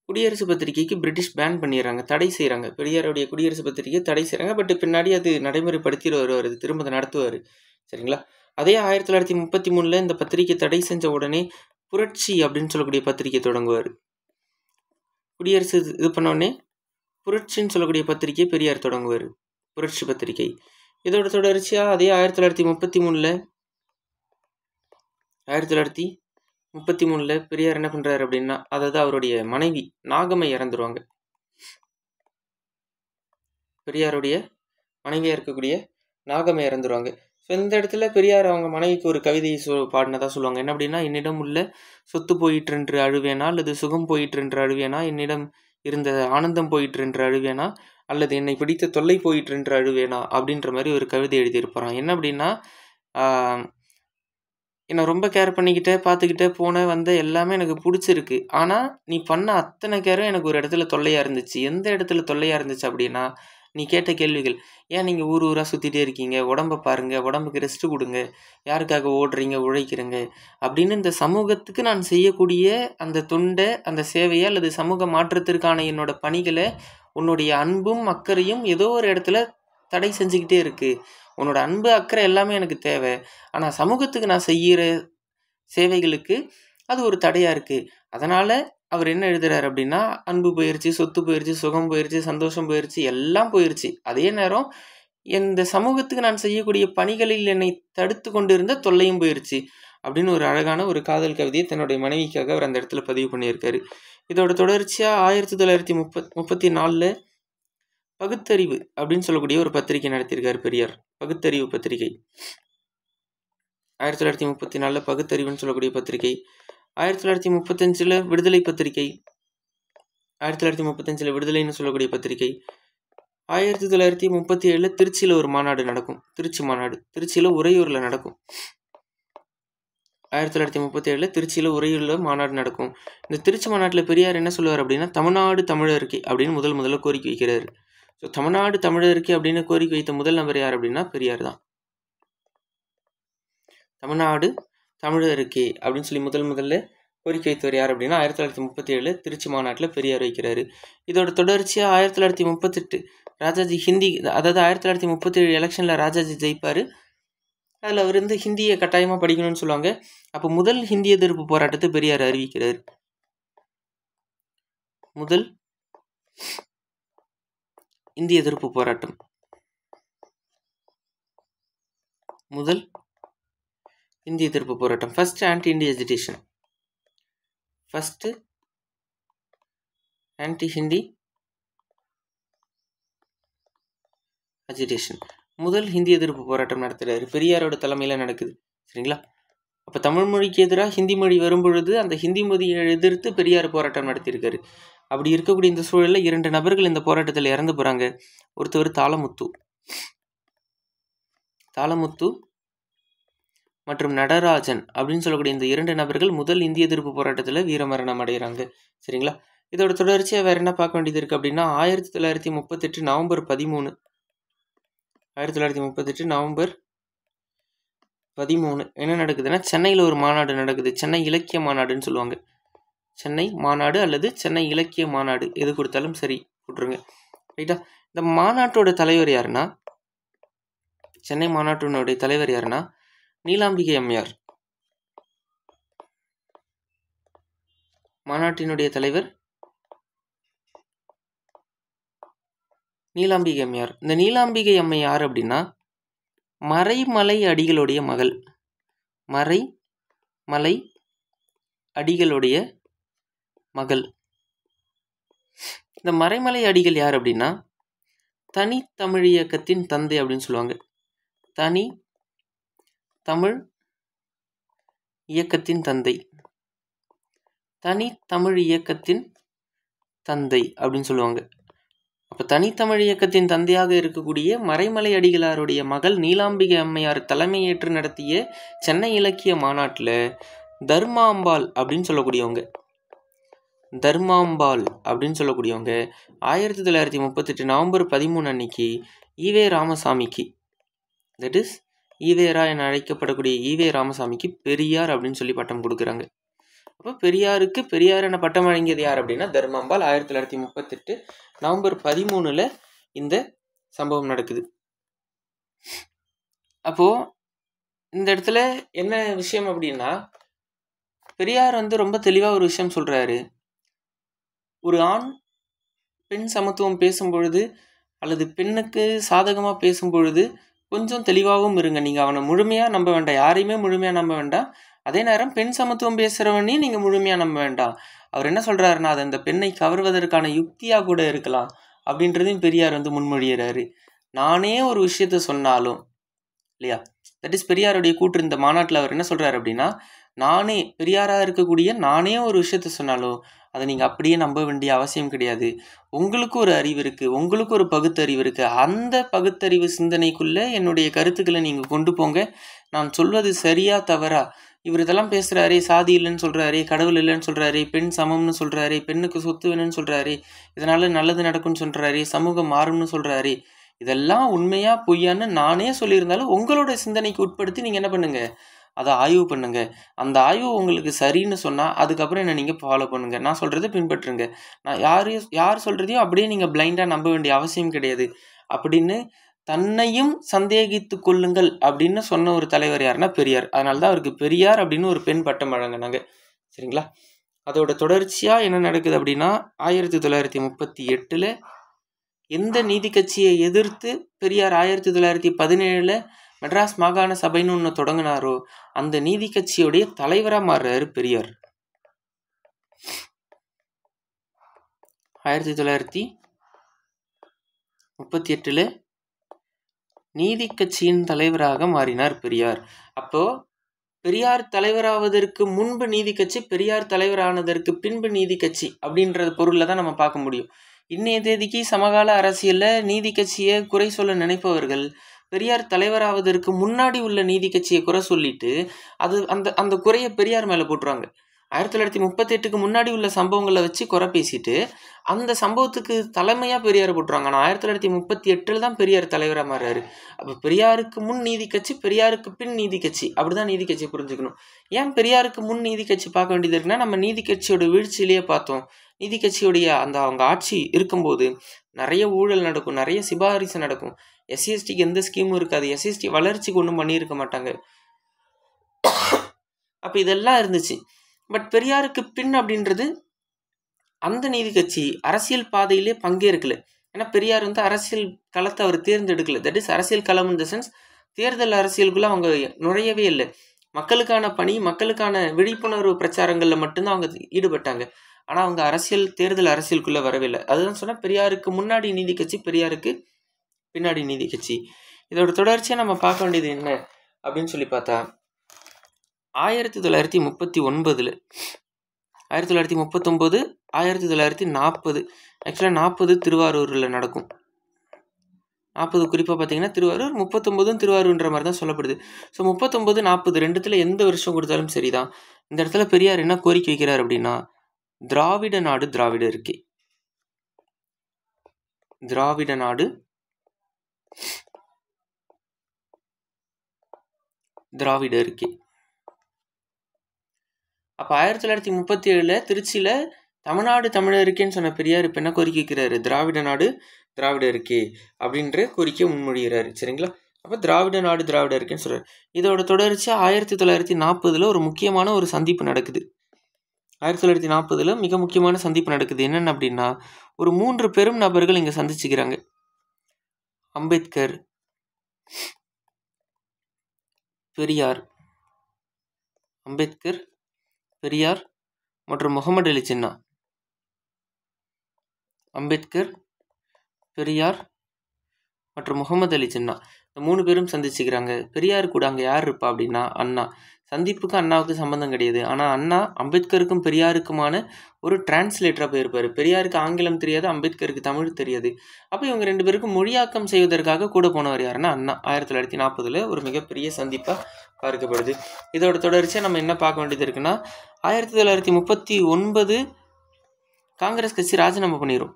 குடியரசு பத்திரிகைக்கு பிரிட்டிஷ் பேன் பண்ணிடுறாங்க, தடை செய்கிறாங்க. பெரியாருடைய குடியரசு பத்திரிகை தடை செய்கிறாங்க. பட் பின்னாடி அது நடைமுறைப்படுத்திட்டு வருவார், அது திரும்ப நடத்துவார். சரிங்களா? அதே 1933 இந்த பத்திரிகை தடை செஞ்ச உடனே புரட்சி அப்படின்னு சொல்லக்கூடிய பத்திரிகை தொடங்குவார். குடியரசு இது பண்ணோடனே புரட்சின்னு சொல்லக்கூடிய பத்திரிகை பெரியார் தொடங்குவார், புரட்சி பத்திரிகை. இதோட தொடர்ச்சியாக அதே 1933 பெரியார் என்ன பண்ணுறாரு அப்படின்னா, அதாவது அவருடைய மனைவி நாகம்மை இறந்துருவாங்க. பெரியாருடைய மனைவியாக இருக்கக்கூடிய நாகம்மை இறந்துருவாங்க. ஸோ இந்த இடத்துல பெரியார் அவங்க மனைவிக்கு ஒரு கவிதையை பாடினதாக சொல்லுவாங்க. என்ன அப்படின்னா, என்னிடம் உள்ள சொத்து போயிற்று அழுவேனா, அல்லது சுகம் போயிற்று அழுவேனா, என்னிடம் இருந்த ஆனந்தம் போயிற்று அழுவேனா, அல்லது என்னை பிடித்த தொல்லை போயிற்று அழுவேனா அப்படின்ற மாதிரி ஒரு கவிதை எழுதியிருப்பாரான். என்ன அப்படின்னா, என்னை ரொம்ப கேர் பண்ணிக்கிட்டே பார்த்துக்கிட்டே போன வந்த எல்லாமே எனக்கு பிடிச்சிருக்கு. ஆனால் நீ பண்ண அத்தனை கேரும் எனக்கு ஒரு இடத்துல தொல்லையாக இருந்துச்சு. எந்த இடத்துல தொல்லையாக இருந்துச்சு அப்படின்னா, நீ கேட்ட கேள்விகள். ஏன் நீங்கள் ஊர் ஊராக சுற்றிட்டே இருக்கீங்க, உடம்பை பாருங்கள், உடம்புக்கு ரெஸ்ட்டு கொடுங்க, யாருக்காக ஓடுறீங்க, உழைக்கிறீங்க அப்படின்னு இந்த சமூகத்துக்கு நான் செய்யக்கூடிய அந்த தொண்டை, அந்த சேவையை அல்லது சமூக மாற்றத்திற்கான என்னோட பணிகளை, உன்னுடைய அன்பும் அக்கறையும் ஏதோ ஒரு இடத்துல தடை செஞ்சுக்கிட்டே இருக்குது. உன்னோட அன்பு அக்கறை எல்லாமே எனக்கு தேவை, ஆனால் சமூகத்துக்கு நான் செய்கிற சேவைகளுக்கு அது ஒரு தடையாக இருக்குது. அதனால் அவர் என்ன எழுதுறாரு அப்படின்னா, அன்பு போயிடுச்சு, சொத்து போயிடுச்சு, சுகம் போயிடுச்சு, சந்தோஷம் போயிடுச்சு, எல்லாம் போயிடுச்சு. அதே நேரம் இந்த சமூகத்துக்கு நான் செய்யக்கூடிய பணிகளில் என்னை தடுத்து கொண்டு இருந்த தொல்லையும் போயிடுச்சு அப்படின்னு ஒரு அழகான ஒரு காதல் கவிதையை தன்னுடைய மனைவிக்காக அவர் அந்த இடத்துல பதிவு பண்ணியிருக்காரு. இதோட தொடர்ச்சியாக 1934 பகுத்தறிவு அப்படின்னு சொல்லக்கூடிய ஒரு பத்திரிகை நடத்தியிருக்காரு பெரியார். பகுத்தறிவு பத்திரிகை 1934 பகுத்தறிவுன்னு சொல்லக்கூடிய பத்திரிகை. 1935 விடுதலை பத்திரிகை, 1935 விடுதலைன்னு சொல்லக்கூடிய பத்திரிகை. 1937 திருச்சியில் ஒரு மாநாடு நடக்கும், திருச்சி மாநாடு, திருச்சியில் உறையூரில் நடக்கும். 1937 திருச்சியில் உறையூரில் மாநாடு நடக்கும். இந்த திருச்சி மாநாட்டில் பெரியார் என்ன சொல்லுவார் அப்படின்னா, தமிழ்நாடு தமிழருக்கு அப்படின்னு முதல்ல கோரிக்கை வைக்கிறார். ஸோ தமிழ்நாடு தமிழருக்கு அப்படின்னு கோரிக்கை வைத்த முதல் நபர் யார் அப்படின்னா பெரியார் தான். தமிழ்நாடு தமிழருக்கு அப்படின்னு சொல்லி முதல்ல கோரிக்கை வைத்தவர் யார் அப்படின்னா 1937 திருச்சி மாநாட்டில் பெரியார் வைக்கிறாரு. இதோட தொடர்ச்சியாக 1938 ராஜாஜி ஹிந்தி, அதாவது 1937 எலெக்ஷனில் ராஜாஜி ஜெயிப்பார். அதில் அவர் ஹிந்தியை கட்டாயமாக படிக்கணும்னு சொல்லுவாங்க. அப்போ முதல் ஹிந்தி எதிர்ப்பு போராட்டத்தை பெரியார் அறிவிக்கிறார். முதல் இந்திய எதிர்ப்பு போராட்டம், முதல் இந்திய எதிர்ப்பு போராட்டம், ஃபர்ஸ்ட் ஆன்டி இந்திய agitation, first anti Hindi agitation, முதல் ஹிந்தி எதிர்ப்பு போராட்டம் நடத்துகிறாரு. பெரியாரோட தலைமையில் நடக்குது. சரிங்களா? அப்போ தமிழ் மொழிக்கு எதிராக ஹிந்தி மொழி வரும்பொழுது அந்த ஹிந்தி மொழியை எதிர்த்து பெரியார் போராட்டம் நடத்தியிருக்காரு. அப்படி இருக்கக்கூடிய இந்த சூழலில் 2 நபர்கள் இந்த போராட்டத்தில் இறந்து போகிறாங்க. ஒருத்தவர் தாளமுத்து மற்றும் நடராஜன் அப்படின்னு சொல்லக்கூடிய இந்த 2 நபர்கள் முதல் இந்திய எதிர்ப்பு போராட்டத்தில் வீரமரணம் அடைகிறாங்க. சரிங்களா? இதோட தொடர்ச்சியாக வேறு என்ன பார்க்க வேண்டியது இருக்குது அப்படின்னா 1938 நவம்பர் 13 1938 நவம்பர் 13 என்ன நடக்குதுன்னா, சென்னையில் ஒரு மாநாடு நடக்குது. சென்னை இலக்கிய மாநாடுன்னு சொல்லுவாங்க. சென்னை மாநாடு அல்லது சென்னை இலக்கிய மாநாடு, எது கொடுத்தாலும் சரி போட்டுருங்க. ரைட்டா? இந்த மாநாட்டோட தலைவர் யாருன்னா, சென்னை மாநாட்டினுடைய தலைவர் யாருன்னா நீலாம்பிகை அம்மையார். மாநாட்டினுடைய தலைவர் நீலாம்பிகை அம்மையார். இந்த நீலாம்பிகை அம்மை யார் அப்படின்னா மறைமலை அடிகளுடைய மகள். மறைமலை அடிகளுடைய மகள். இந்த மறைமலை அடிகள் யார் அப்படின்னா தனி தமிழ் இயக்கத்தின் தந்தை அப்படின்னு சொல்லுவாங்க. தனி தமிழ் இயக்கத்தின் தந்தை, தனி தமிழ் இயக்கத்தின் தந்தை அப்படின்னு சொல்லுவாங்க. அப்போ தனித்தமிழ் இயக்கத்தின் தந்தையாக இருக்கக்கூடிய மறைமலை அடிகளாருடைய மகள் நீலாம்பிகை அம்மையார் தலைமையேற்று நடத்திய சென்னை இலக்கிய மாநாட்டில் தர்மாம்பாள் அப்படின்னு சொல்லக்கூடியவங்க 1938 நவம்பர் 13 அன்னைக்கு ஈவே ராமசாமிக்கு, தட் இஸ் ஈவேரா என அழைக்கப்படக்கூடிய ஈவே ராமசாமிக்கு பெரியார் அப்படின்னு சொல்லி பட்டம் கொடுக்குறாங்க. அப்போ பெரியாருக்கு பெரியார் என பட்டம் வழங்கியது யார் அப்படின்னா தர்மாம்பாள். 1938 நவம்பர் 13 இந்த சம்பவம் நடக்குது. அப்போது இந்த இடத்துல என்ன விஷயம் அப்படின்னா, பெரியார் ரொம்ப தெளிவாக ஒரு விஷயம் சொல்கிறாரு. ஒரு ஆண் பெண் சமத்துவம் பேசும்பொழுது அல்லது பெண்ணுக்கு சாதகமாக பேசும்பொழுது கொஞ்சம் தெளிவாகவும் இருங்க. நீங்கள் அவனை முழுமையாக நம்ப வேண்டாம், யாரையுமே முழுமையாக நம்ப வேண்டாம். அதே நேரம் பெண் சமத்துவம் பேசுகிறவனையும் நீங்கள் முழுமையாக நம்ப வேண்டாம். அவர் என்ன சொல்கிறாருன்னா, அது அந்த பெண்ணை கவர்வதற்கான யுக்தியாக கூட இருக்கலாம் அப்படின்றதையும் பெரியார் முன்மொழிகிறாரு. நானே ஒரு விஷயத்த சொன்னாலும் இல்லையா, தட் இஸ் பெரியாருடைய கூற்று. இந்த மாநாட்டில் அவர் என்ன சொல்கிறார் அப்படின்னா, நானே பெரியாராக இருக்கக்கூடிய நானே ஒரு விஷயத்த சொன்னாலும் அதை நீங்கள் அப்படியே நம்ப வேண்டிய அவசியம் கிடையாது. உங்களுக்கு ஒரு அறிவு இருக்குது, உங்களுக்கு ஒரு பகுத்தறிவு இருக்குது. அந்த பகுத்தறிவு சிந்தனைக்குள்ளே என்னுடைய கருத்துக்களை நீங்கள் கொண்டு போங்க. நான் சொல்வது சரியா தவறா, இவர் இதெல்லாம் பேசுகிறாரே, சாதி இல்லைன்னு சொல்கிறாரே, கடவுள் இல்லைன்னு சொல்கிறாரே, பெண் சமம்னு சொல்கிறாரே, பெண்ணுக்கு சொத்து வேணும்னு சொல்கிறாரே, இதனால் நல்லது நடக்கும்னு சொல்கிறாரே, சமூகம் மாறும்னு சொல்கிறாரே, இதெல்லாம் உண்மையா பொய்யான்னு நானே சொல்லியிருந்தாலும் உங்களோட சிந்தனைக்கு உட்படுத்தி நீங்கள் என்ன பண்ணுங்கள், அதை ஆய்வு பண்ணுங்க. அந்த ஆய்வு உங்களுக்கு சரின்னு சொன்னால் அதுக்கப்புறம் என்ன நீங்கள் ஃபாலோ பண்ணுங்கள். நான் சொல்கிறத பின்பற்றுங்க. நான் யார் சொல்கிறதையும் அப்படியே நீங்கள் பிளைண்டாக நம்ப வேண்டிய அவசியம் கிடையாது அப்படின்னு தன்னையும் சந்தேகித்து கொள்ளுங்கள் அப்படின்னு சொன்ன ஒரு தலைவர் யாருன்னா பெரியார். அதனால தான் அவருக்கு பெரியார் அப்படின்னு ஒரு பெண் பட்டம் வழங்கினாங்க. சரிங்களா? அதோட தொடர்ச்சியாக என்ன நடக்குது அப்படின்னா 1938 எந்த நீதி கட்சியை எதிர்த்து பெரியார் 1917 மெட்ராஸ் மாகாண சபைன்னு ஒன்று தொடங்கினாரோ அந்த நீதி கட்சியுடைய தலைவராக மாறுறாரு பெரியார். 1938 நீதி கட்சியின் தலைவராக மாறினார் பெரியார். அப்போ பெரியார் தலைவராவதற்கு முன்பு நீதி கட்சி, பெரியார் தலைவரானதற்கு பின்பு நீதி கட்சி அப்படின்ற பொருளில் தான் நம்ம பார்க்க முடியும். இன்னைய தேதிக்கு சமகால அரசியலில் நீதி கட்சியை குறை சொல்ல நினைப்பவர்கள் பெரியார் தலைவராவதற்கு முன்னாடி உள்ள நீதி கட்சியை குறை சொல்லிட்டு அந்த குறையை பெரியார் மேலே போட்டுருவாங்க. 1938க்கு முன்னாடி உள்ள சம்பவங்களை வச்சு குறை பேசிட்டு அந்த சம்பவத்துக்கு தலைமையாக பெரியார் போட்டுருவாங்க. ஆனால் 1938 தான் பெரியார் தலைவராக மாறாரு. அப்போ பெரியாருக்கு முன் நீதி கட்சி, பெரியாருக்கு பின் நீதி கட்சி, அப்படிதான் நீதி கட்சியை புரிஞ்சுக்கணும். ஏன் பெரியாருக்கு முன் நீதி கட்சி பார்க்க வேண்டியது இருக்குன்னா, நம்ம நீதி கட்சியோட வீழ்ச்சியிலேயே பார்த்தோம். நீதி கட்சியுடைய அவங்க ஆட்சி இருக்கும்போது நிறைய ஊழல் நடக்கும், நிறைய சிபாரிசு நடக்கும். எஸ்சிஎஸ்டிக்கு எந்த ஸ்கீமும் இருக்காது, எஸ்சிஎஸ்டி வளர்ச்சிக்கு ஒன்றும் பண்ணியிருக்க மாட்டாங்க. அப்போ இதெல்லாம் இருந்துச்சு. பட் பெரியாருக்கு பின் அப்படின்றது அந்த நீதி கட்சி அரசியல் பாதையிலே பங்கேற்கல. ஏன்னா பெரியார் அரசியல் களத்தை அவர் தேர்ந்தெடுக்கல. தட் இஸ் அரசியல் களம் இன் த சென்ஸ் தேர்தல் அரசியலுக்குள்ள அவங்க நுழையவே இல்லை. மக்களுக்கான பணி, மக்களுக்கான விழிப்புணர்வு பிரச்சாரங்களில் மட்டும்தான் அவங்க ஈடுபட்டாங்க. ஆனால் அவங்க தேர்தல் அரசியலுக்குள்ளே வரவே இல்லை. அதுதான் சொன்னால் பெரியாருக்கு முன்னாடி நீதி கட்சி, பெரியாருக்கு பின்னாடி நீதி கட்சி. இதோட தொடர்ச்சியாக நம்ம பார்க்க வேண்டியது என்ன அப்படின்னு சொல்லி பார்த்தா 1939 1939 1940 ஆக்சுவலாக 40 திருவாரூரில் நடக்கும். 40 குறிப்பாக பார்த்தீங்கன்னா திருவாரூர், 39 திருவாரூர்ன்ற மாதிரி தான் சொல்லப்படுது. ஸோ 39 40 ரெண்டுத்தில் எந்த வருஷம் கொடுத்தாலும் சரிதான். இந்த இடத்துல பெரியார் என்ன கோரிக்கை வைக்கிறார் அப்படின்னா, திராவிட நாடு திராவிட இருக்கே, திராவிட நாடு திராவிட இருக்கே. அப்போ 1937 திருச்சியில் தமிழ்நாடு தமிழர் இருக்கேன்னு சொன்ன பெரியார் இப்போ என்ன கோரிக்கை வைக்கிறாரு, திராவிட நாடு திராவிட இருக்கே அப்படின்ற கோரிக்கை முன்மொழிகிறாரு. சரிங்களா? அப்போ திராவிட நாடு திராவிட இருக்கேன்னு சொல்கிறார். இதோட தொடர்ச்சியாக 1940 ஒரு முக்கியமான ஒரு சந்திப்பு நடக்குது. 1940 மிக முக்கியமான சந்திப்பு நடக்குது. என்னென்ன அப்படின்னா, ஒரு 3 பெரும் நபர்கள் இங்கே சந்திச்சுக்கிறாங்க. அம்பேத்கர், பெரியார் மற்றும் முகமது அலி ஜின்னா. அம்பேத்கர், பெரியார் மற்றும் முகமது அலி ஜின்னா இந்த 3 பேரும் சந்திச்சுக்கிறாங்க. பெரியார் கூட அங்கே யார் இருப்பா அப்படின்னா அண்ணா. சந்திப்புக்கு அண்ணாவுக்கு சம்மந்தம் கிடையாது. ஆனால் அண்ணா அம்பேத்கருக்கும் பெரியாருக்குமான ஒரு டிரான்ஸ்லேட்டராக போயிருப்பார். பெரியாருக்கு ஆங்கிலம் தெரியாது, அம்பேத்கருக்கு தமிழ் தெரியாது. அப்போ இவங்க 2 பேருக்கும் மொழியாக்கம் செய்வதற்காக கூட போனவர் யாருன்னா அண்ணா. 1940 ஒரு மிகப்பெரிய சந்திப்பாக பார்க்கப்படுது. இதோட தொடர்ச்சியாக நம்ம என்ன பார்க்க வேண்டியது இருக்குன்னா, 1939 காங்கிரஸ் கட்சி ராஜினாமா பண்ணிடும்.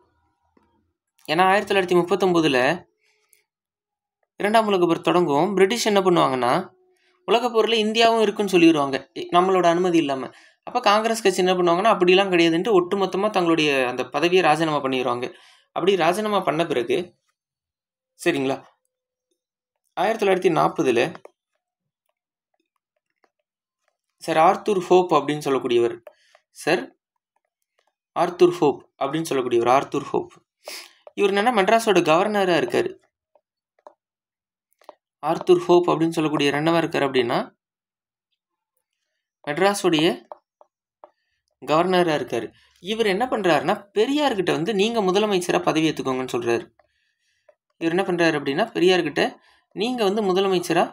ஏன்னா 1939 2ஆம் உலக போர் தொடங்கும். பிரிட்டிஷ் என்ன பண்ணுவாங்கன்னா, உலகப் போரில் இந்தியாவும் இருக்குன்னு சொல்லிடுவாங்க நம்மளோட அனுமதி இல்லாமல். அப்போ காங்கிரஸ் கட்சி என்ன பண்ணுவாங்கன்னா, அப்படிலாம் கிடையாதுன்ட்டு ஒட்டுமொத்தமாக தங்களுடைய அந்த பதவியை ராஜினாமா பண்ணிடுவாங்க. அப்படி ராஜினாமா பண்ண பிறகு சரிங்களா, 1940 சர் ஆர்த்தர் ஹோப் அப்படின்னு சொல்லக்கூடியவர், ஆர்த்தர் ஹோப் இவர் என்னன்னா மெட்ராஸோட கவர்னராக இருக்கார். ஆர்த்தர் ஹோப் அப்படின்னு சொல்லக்கூடிய என்னவா இருக்கார் அப்படின்னா மெட்ராஸோடைய கவர்னராக இருக்கார். இவர் என்ன பண்ணுறாருன்னா, பெரியார்கிட்ட நீங்கள் முதலமைச்சராக பதவி ஏற்றுக்கோங்கன்னு சொல்கிறாரு. இவர் என்ன பண்ணுறாரு அப்படின்னா, பெரியார்கிட்ட நீங்கள் முதலமைச்சராக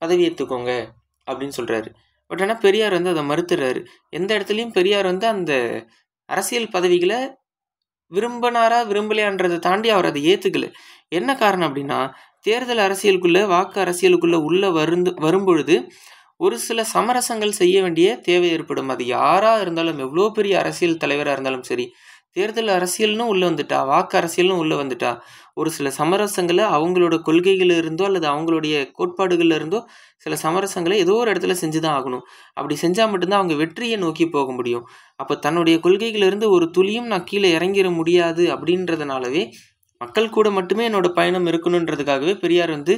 பதவி ஏற்றுக்கோங்க அப்படின்னு சொல்கிறாரு. பட் ஆனால் பெரியார் அதை மறுத்துறாரு. எந்த இடத்துலையும் பெரியார் அந்த அரசியல் பதவிகளை விரும்பினாரா விரும்பலையான்றதை தாண்டி அவர் அதை ஏற்றுக்கல. என்ன காரணம் அப்படின்னா, தேர்தல் அரசியலுக்குள்ளே, வாக்கு அரசியலுக்குள்ளே வரும்பொழுது ஒரு சில சமரசங்கள் செய்ய வேண்டிய தேவை ஏற்படும். அது யாராக இருந்தாலும், எவ்வளோ பெரிய அரசியல் தலைவராக இருந்தாலும் சரி, தேர்தல் அரசியல்னு உள்ளே வந்துட்டா, வாக்கு அரசியல்னு உள்ளே வந்துட்டா, ஒரு சில சமரசங்களை அவங்களோட கொள்கைகள் இருந்தோ அல்லது அவங்களுடைய கோட்பாடுகளில் இருந்தோ சில சமரசங்களை ஏதோ ஒரு இடத்துல செஞ்சு தான் ஆகணும். அப்படி செஞ்சால் மட்டும்தான் அவங்க வெற்றியை நோக்கி போக முடியும். அப்போ தன்னுடைய கொள்கைகளிலிருந்து ஒரு துளியும் நான் கீழே இறங்கிட முடியாது அப்படின்றதுனாலவே மக்கள் கூட மட்டுமே என்னோட பயணம் இருக்கணுன்றதுக்காகவே பெரியார் வந்து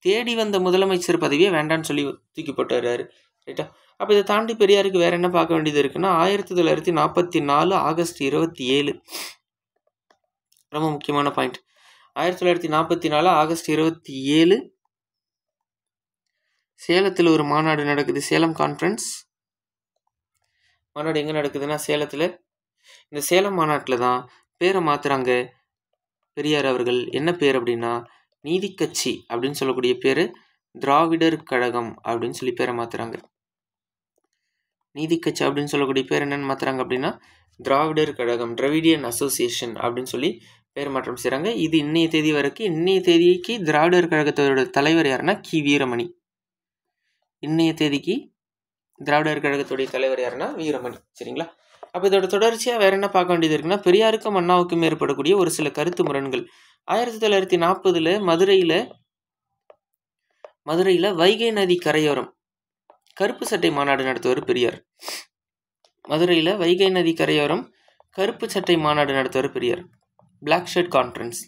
தேடி வந்த முதலமைச்சர் பதவியே வேண்டான்னு சொல்லி தூக்கி போட்டு வர்றாரு. ரைட்டா? அப்போ இதை தாண்டி பெரியாருக்கு வேற என்ன பார்க்க வேண்டியது இருக்குன்னா 1944 ஆகஸ்ட் 27 ரொம்ப முக்கியமான பாயிண்ட். 1944 ஆகஸ்ட் 27 சேலத்தில் ஒரு மாநாடு நடக்குது. சேலம் கான்ஃபரன்ஸ் மாநாடு எங்கே நடக்குதுன்னா சேலத்தில். இந்த சேலம் மாநாட்டில் தான் பேரை மாற்றுறாங்க பெரியார் அவர்கள். என்ன பேர் அப்படின்னா நீதி கட்சி அப்படின்னு சொல்லக்கூடிய பேர் திராவிடர் கழகம் அப்படின்னு சொல்லி பேரை மாற்றுறாங்க. நீதி கட்சி அப்படின்னு சொல்லக்கூடிய பேர் என்னென்னு மாற்றுறாங்க அப்படின்னா திராவிடர் கழகம், திராவிடியன் அசோசியேஷன் அப்படின்னு சொல்லி பேர் மாற்றம் செய்கிறாங்க. இது இன்னைய தேதி வரைக்கும். இன்னைய தேதிக்கு திராவிடர் கழகத்தோட தலைவர் யாருன்னா கி வீரமணி. இன்னைய தேதிக்கு திராவிடர் கழகத்துடைய தலைவர் யாருன்னா வீரமணி. சரிங்களா? அப்போ இதோட தொடர்ச்சியாக வேற என்ன பார்க்க வேண்டியது இருக்குன்னா பெரியாருக்கும் அண்ணாவுக்கும் ஏற்படக்கூடிய ஒரு சில கருத்து முரண்கள். 1940 மதுரையில் வைகை நதி கரையோரம் கருப்பு சட்டை மாநாடு நடத்துவார் பெரியார். மதுரையில் வைகை நதி கரையோரம் கருப்பு சட்டை மாநாடு நடத்துவார் Periyar. Black shirt conference.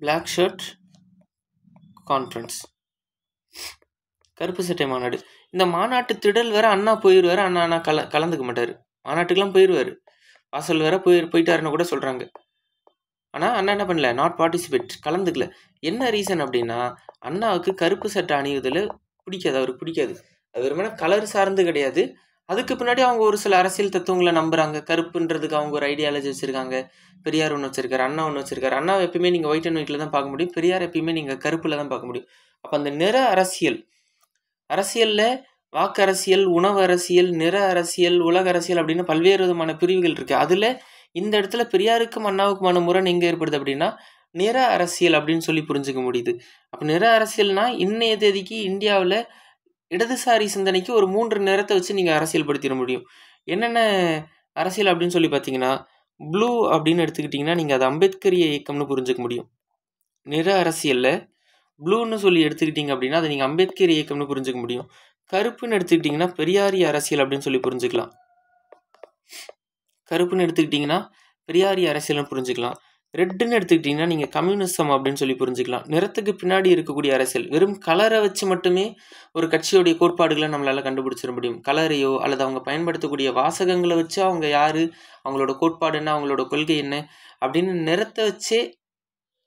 Black shirt conference, கருப்பு சட்டை மாநாடு. இந்த மாநாட்டு திடல் வேற அண்ணா போயிடுவார். அண்ணா கலந்துக்க மாட்டார். மாநாட்டுக்கெல்லாம் போயிடுவார். வாசல் வேற போயிட்டாருன்னு கூட சொல்கிறாங்க. ஆனால் அண்ணா என்ன பண்ணல, நாட் பார்ட்டிசிபேட், கலந்துக்கல. என்ன ரீசன் அப்படின்னா அண்ணாவுக்கு கருப்பு சட்டை அணிவதில் பிடிக்காது. அவருக்கு பிடிக்காது. அது வெறுமனே கலர் சார்ந்து கிடையாது. அதுக்கு பின்னாடி அவங்க ஒரு சில அரசியல் தத்துவங்களை நம்புறாங்க. கருப்புன்றதுக்கு அவங்க ஒரு ஐடியாலஜி வச்சுருக்காங்க. பெரியார் ஒன்று வச்சிருக்காரு, அண்ணா ஒன்று வச்சிருக்காரு. அண்ணாவை எப்பயுமே நீங்கள் ஒயிட் அண்ட் ஒயிட்டில் தான் பார்க்க முடியும். பெரியார் எப்பயுமே நீங்கள் கருப்பில் தான் பார்க்க முடியும். அப்போ அந்த நிற அரசியலில் வாக்கு அரசியல், உணவு அரசியல், நிற அரசியல், உலக அரசியல் அப்படின்னு பல்வேறு விதமான பிரிவுகள் இருக்குது. அதில் இந்த இடத்துல பெரியாருக்கும் அண்ணாவுக்குமான முரண் எங்கே ஏற்படுது அப்படின்னா நிற அரசியல் அப்படின்னு சொல்லி புரிஞ்சுக்க முடியுது. அப்போ நிற அரசியல்னா இன்னைய தேதிக்கு இந்தியாவில் இடதுசாரி சிந்தனைக்கு ஒரு 3 நிறத்தை வச்சு நீங்கள் அரசியல் படுத்திட முடியும். என்னென்ன அரசியல் அப்படின்னு சொல்லி பார்த்தீங்கன்னா ப்ளூ அப்படின்னு எடுத்துக்கிட்டிங்கன்னா நீங்கள் அது அம்பேத்கரிய இயக்கம்னு புரிஞ்சுக்க முடியும். நிற அரசியலில் ப்ளூன்னு சொல்லி எடுத்துக்கிட்டிங்க அப்படின்னா அதை நீங்கள் அம்பேத்கர் இயக்கம்னு புரிஞ்சுக்க முடியும். கருப்புன்னு எடுத்துக்கிட்டிங்கன்னா பெரியாரிய அரசியல் அப்படின்னு சொல்லி புரிஞ்சுக்கலாம். கருப்புன்னு எடுத்துக்கிட்டிங்கன்னா பெரியாரிய அரசியல்னு புரிஞ்சுக்கலாம். ரெட்டுன்னு எடுத்துக்கிட்டிங்கன்னா நீங்கள் கம்யூனிசம் அப்படின்னு சொல்லி புரிஞ்சுக்கலாம். நிறத்துக்கு பின்னாடி இருக்கக்கூடிய அரசியல், வெறும் கலரை வச்சு மட்டுமே ஒரு கட்சியோடைய கோட்பாடுகளை நம்மளால் கண்டுபிடிச்சிட முடியும். கலரையோ அல்லது அவங்க பயன்படுத்தக்கூடிய வாசகங்களை வச்சு அவங்க யார், அவங்களோட கோட்பாடு என்ன, அவங்களோட கொள்கை என்ன அப்படின்னு நிறத்தை வச்சே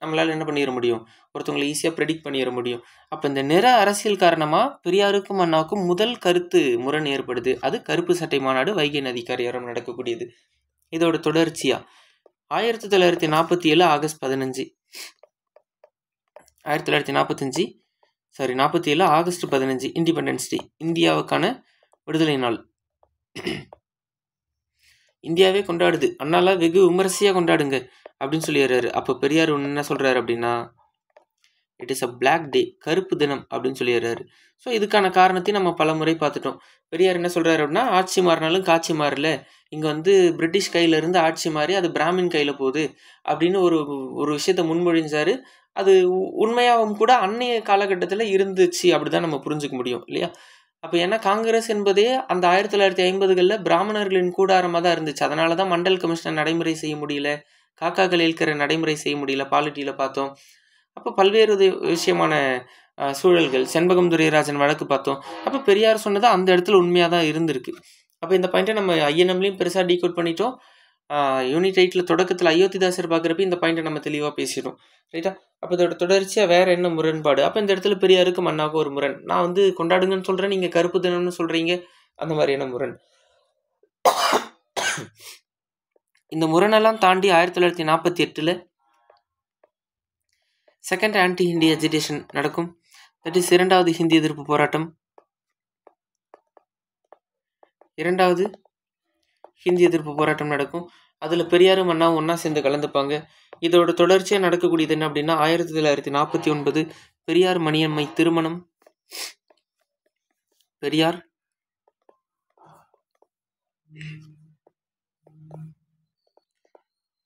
நம்மளால் என்ன பண்ணிட முடியும், ஒருத்தவங்களை ஈஸியாக ப்ரெடிக்ட் பண்ணிட முடியும். அப்போ இந்த நிற அரசியல் காரணமாக பெரியாருக்கும் அண்ணாவுக்கும் முதல் கருத்து முரண் ஏற்படுது. அது கருப்பு சட்டை மாநாடு வைகை நதி கரையோரம் நடக்கக்கூடியது. இதோட தொடர்ச்சியாக 1947 ஆகஸ்ட் 15 1947 ஆகஸ்ட் 15 இண்டிபெண்டன்ஸ் டே, இந்தியாவுக்கான விடுதலை நாள். இந்தியாவே கொண்டாடுது, அண்ணாலாம் வெகு விமரிசையாக கொண்டாடுங்க அப்படின்னு சொல்லிடுறாரு. அப்போ பெரியார் ஒன்று என்ன சொல்கிறாரு அப்படின்னா it is a black day, கருப்பு தினம் அப்படின்னு சொல்லிடுறாரு. ஸோ இதுக்கான காரணத்தையும் நம்ம பல முறை பார்த்துட்டோம். பெரியார் என்ன சொல்கிறாரு அப்படின்னா ஆட்சி மாறினாலும் காட்சி மாறல, இங்கே வந்து பிரிட்டிஷ் கையிலேருந்து ஆட்சி மாறி அது பிராமின் கையில் போகுது அப்படின்னு ஒரு விஷயத்தை முன்மொழிஞ்சார். அது உண்மையாகவும் கூட அன்னைய காலகட்டத்தில் இருந்துச்சு அப்படி தான் நம்ம புரிஞ்சுக்க முடியும் இல்லையா? அப்போ ஏன்னா காங்கிரஸ் என்பதே அந்த 1950களில் பிராமணர்களின் கூடாரமாக தான் இருந்துச்சு. அதனால தான் மண்டல் கமிஷனை நடைமுறை செய்ய முடியல, காக்காக்கள் ஏற்கிற நடைமுறை செய்ய முடியல, பாலிட்டியில் பார்த்தோம். அப்போ பல்வேறு விஷயமான சூழல்கள், செண்பகம் துரைராஜன் வழக்கு பார்த்தோம். அப்போ பெரியார் சொன்னது அந்த இடத்துல உண்மையாக தான் இருந்திருக்கு. அப்போ இந்த பாயிண்ட்டை நம்ம ஐஎன்எம்லையும் பெருசாக டீகோட் பண்ணிட்டோம். யூனிட் 8 தொடக்கத்தில் அயோத்திதாசர் பார்க்குறப்ப இந்த பாயிண்ட்டை நம்ம தெளிவாக பேசிட்டோம். ரைட்டா? அப்போ இதோட தொடர்ச்சியாக வேறு என்ன முரண்பாடு? அப்போ இந்த இடத்துல பெரியாருக்கும் அண்ணாவுக்கும் ஒரு முரண். நான் வந்து கொண்டாடுங்கன்னு சொல்கிறேன், நீங்கள் கருப்பு தினம்னு சொல்கிறீங்க, அந்த மாதிரியான முரண். இந்த முரணெல்லாம் தாண்டி 1948 செகண்ட் ஆன்டி ஹிந்தி அஜிடேஷன் நடக்கும். தட் இஸ் இரண்டாவது ஹிந்தி எதிர்ப்பு போராட்டம். இரண்டாவது ஹிந்தி எதிர்ப்பு போராட்டம் நடக்கும். அதில் பெரியாரும் அண்ணாவும் ஒன்றா சேர்ந்து கலந்துப்பாங்க. இதோட தொடர்ச்சியாக நடக்கக்கூடியது என்ன அப்படின்னா 1949 பெரியார் மணியம்மை திருமணம். பெரியார்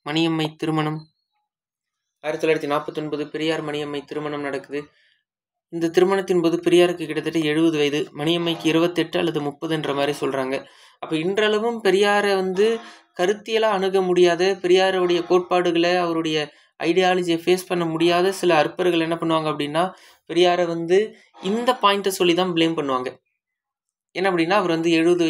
மணியம்மை திருமணம் 1949 பெரியார் மணியம்மை திருமணம் நடக்குது. இந்த திருமணத்தின் போது பெரியாருக்கு கிட்டத்தட்ட 70 வயது, மணியம்மைக்கு 28 அல்லது 30 என்ற மாதிரி சொல்கிறாங்க. அப்போ இன்றளவும் பெரியாரை வந்து கருத்தியலாக அணுக முடியாத, பெரியாருடைய கோட்பாடுகளை அவருடைய ஐடியாலஜியை ஃபேஸ் பண்ண முடியாத சில அற்பர்கள் என்ன பண்ணுவாங்க அப்படின்னா, பெரியாரை வந்து இந்த பாயிண்ட்டை சொல்லி தான் ப்ளேம் பண்ணுவாங்க. என்ன அப்படின்னா, அவர் வந்து 70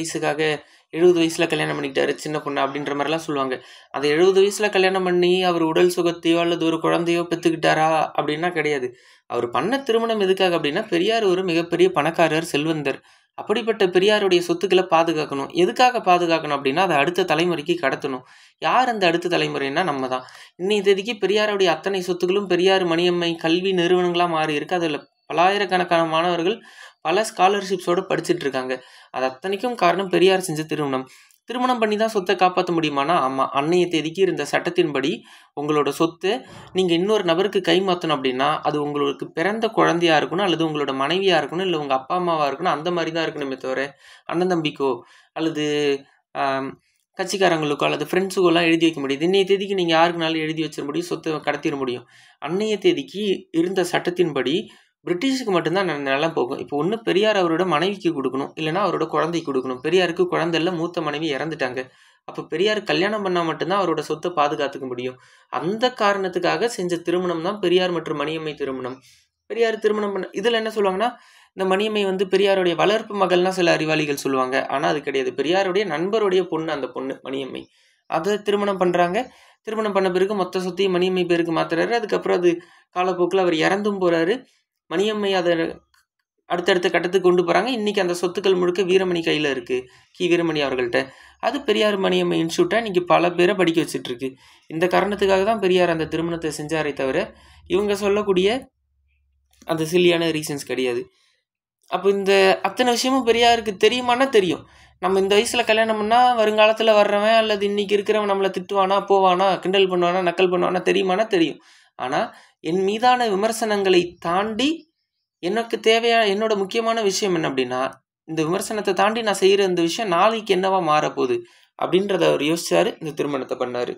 வயசில் கல்யாணம் பண்ணிக்கிட்டாரு சின்ன பொண்ணு அப்படின்ற மாதிரிலாம் சொல்லுவாங்க. அந்த 70 வயசில் கல்யாணம் பண்ணி அவர் உடல் சுகத்தையோ அல்லது ஒரு குழந்தையோ பெற்றுக்கிட்டாரா அப்படின்னா கிடையாது. அவர் பண்ண திருமணம் எதுக்காக அப்படின்னா, பெரியார் ஒரு மிகப்பெரிய பணக்காரர், செல்வந்தர். அப்படிப்பட்ட பெரியாருடைய சொத்துக்களை பாதுகாக்கணும். எதுக்காக பாதுகாக்கணும் அப்படின்னா, அதை அடுத்த தலைமுறைக்கு கடத்தணும். யார் அந்த அடுத்த தலைமுறைன்னா நம்ம தான். இன்னைய தேதிக்கு பெரியாருடைய அத்தனை சொத்துக்களும் பெரியார் மணியம்மை கல்வி நிறுவனங்களாக மாறி இருக்கு. அதில் பல்லாயிரக்கணக்கான மாணவர்கள் பல ஸ்காலர்ஷிப்ஸோடு படிச்சுட்டு இருக்காங்க. அது அத்தனைக்கும் காரணம் பெரியார் செஞ்ச திருமணம். திருமணம் பண்ணி தான் சொத்தை காப்பாற்ற முடியுமானா ஆமாம். அன்னைய தேதிக்கு இருந்த சட்டத்தின்படி உங்களோட சொத்தை நீங்கள் இன்னொரு நபருக்கு கைமாற்றணும் அப்படின்னா, அது உங்களுக்கு பிறந்த குழந்தையாக இருக்கணும், அல்லது உங்களோட மனைவியாக இருக்கணும், இல்லை உங்கள் அப்பா அம்மாவாக இருக்கணும். அந்த மாதிரி தான் இருக்கணுமே தவிர அண்ணன் தம்பிக்கோ அல்லது கட்சிக்காரங்களுக்கோ அல்லது ஃப்ரெண்ட்ஸுக்கோலாம் எழுதி வைக்க முடியாது. இன்னைய தேதிக்கு நீங்கள் யாருக்குனாலும் எழுதி வச்சிட முடியும், சொத்தை கடத்திட முடியும். அன்னைய தேதிக்கு இருந்த சட்டத்தின்படி பிரிட்டிஷுக்கு மட்டும்தான் நிலம் போகும். இப்போ ஒன்று பெரியார் அவரோட மனைவிக்கு கொடுக்கணும், இல்லைனா அவரோட குழந்தைக்கு கொடுக்கணும். பெரியாருக்கு குழந்தை இல்லை, மூத்த மனைவி இறந்துட்டாங்க. அப்போ பெரியார் கல்யாணம் பண்ணால் மட்டும்தான் அவரோட சொத்தை பாதுகாத்துக்க முடியும். அந்த காரணத்துக்காக செஞ்ச திருமணம் தான் பெரியார் மற்றும் மணியம்மை திருமணம். பெரியார் திருமணம் பண்ண இதில் என்ன சொல்லுவாங்கன்னா, இந்த மணியம்மை வந்து பெரியாருடைய வளர்ப்பு மகள்லாம் சில அறிவாளிகள் சொல்லுவாங்க. ஆனால் அது கிடையாது. பெரியாருடைய நண்பருடைய பொண்ணு அந்த பொண்ணு மணியம்மை. அதை திருமணம் பண்ணுறாங்க. திருமணம் பண்ண பிறகு மொத்த சொத்தையும் மணியம்மை பேருக்கு மாத்துறாரு. அதுக்கப்புறம் அது காலப்போக்கில் அவர் இறந்தும் போகிறாரு. மணியம்மை அதை அடுத்தடுத்த கட்டத்துக்கு கொண்டு போகிறாங்க. இன்றைக்கி அந்த சொத்துக்கள் முழுக்க வீரமணி கையில் இருக்குது, வீரமணி அவர்கள்ட்ட. அது பெரியார் மணியம்மை இன்ஸ்டியூட்டாக இன்றைக்கி பல பேரை படிக்க வச்சுட்ருக்கு. இந்த காரணத்துக்காக தான் பெரியார் அந்த திருமணத்தை செஞ்சாரே தவிர இவங்க சொல்லக்கூடிய அந்த சில்லியான ரீசன்ஸ் கிடையாது. அப்போ இந்த அத்தனை விஷயமும் பெரியாருக்கு தெரியுமானா தெரியும். நம்ம இந்த வயசில் கல்யாணம் பண்ணால் வருங்காலத்தில் வர்றவன் அல்லது இன்றைக்கி இருக்கிறவன் நம்மளை திட்டுவானா, போவானா, கிண்டல் பண்ணுவானா, நக்கல் பண்ணுவானா தெரியுமானா தெரியும். ஆனால் என் மீதான விமர்சனங்களை தாண்டி எனக்கு தேவையான என்னோட முக்கியமான விஷயம் என்ன அப்படின்னா, இந்த விமர்சனத்தை தாண்டி நான் செய்கிற இந்த விஷயம் நாளைக்கு என்னவா மாறப்போகுது அப்படின்றத அவர் யோசிச்சார். இந்த திருமணத்தை பண்ணார்.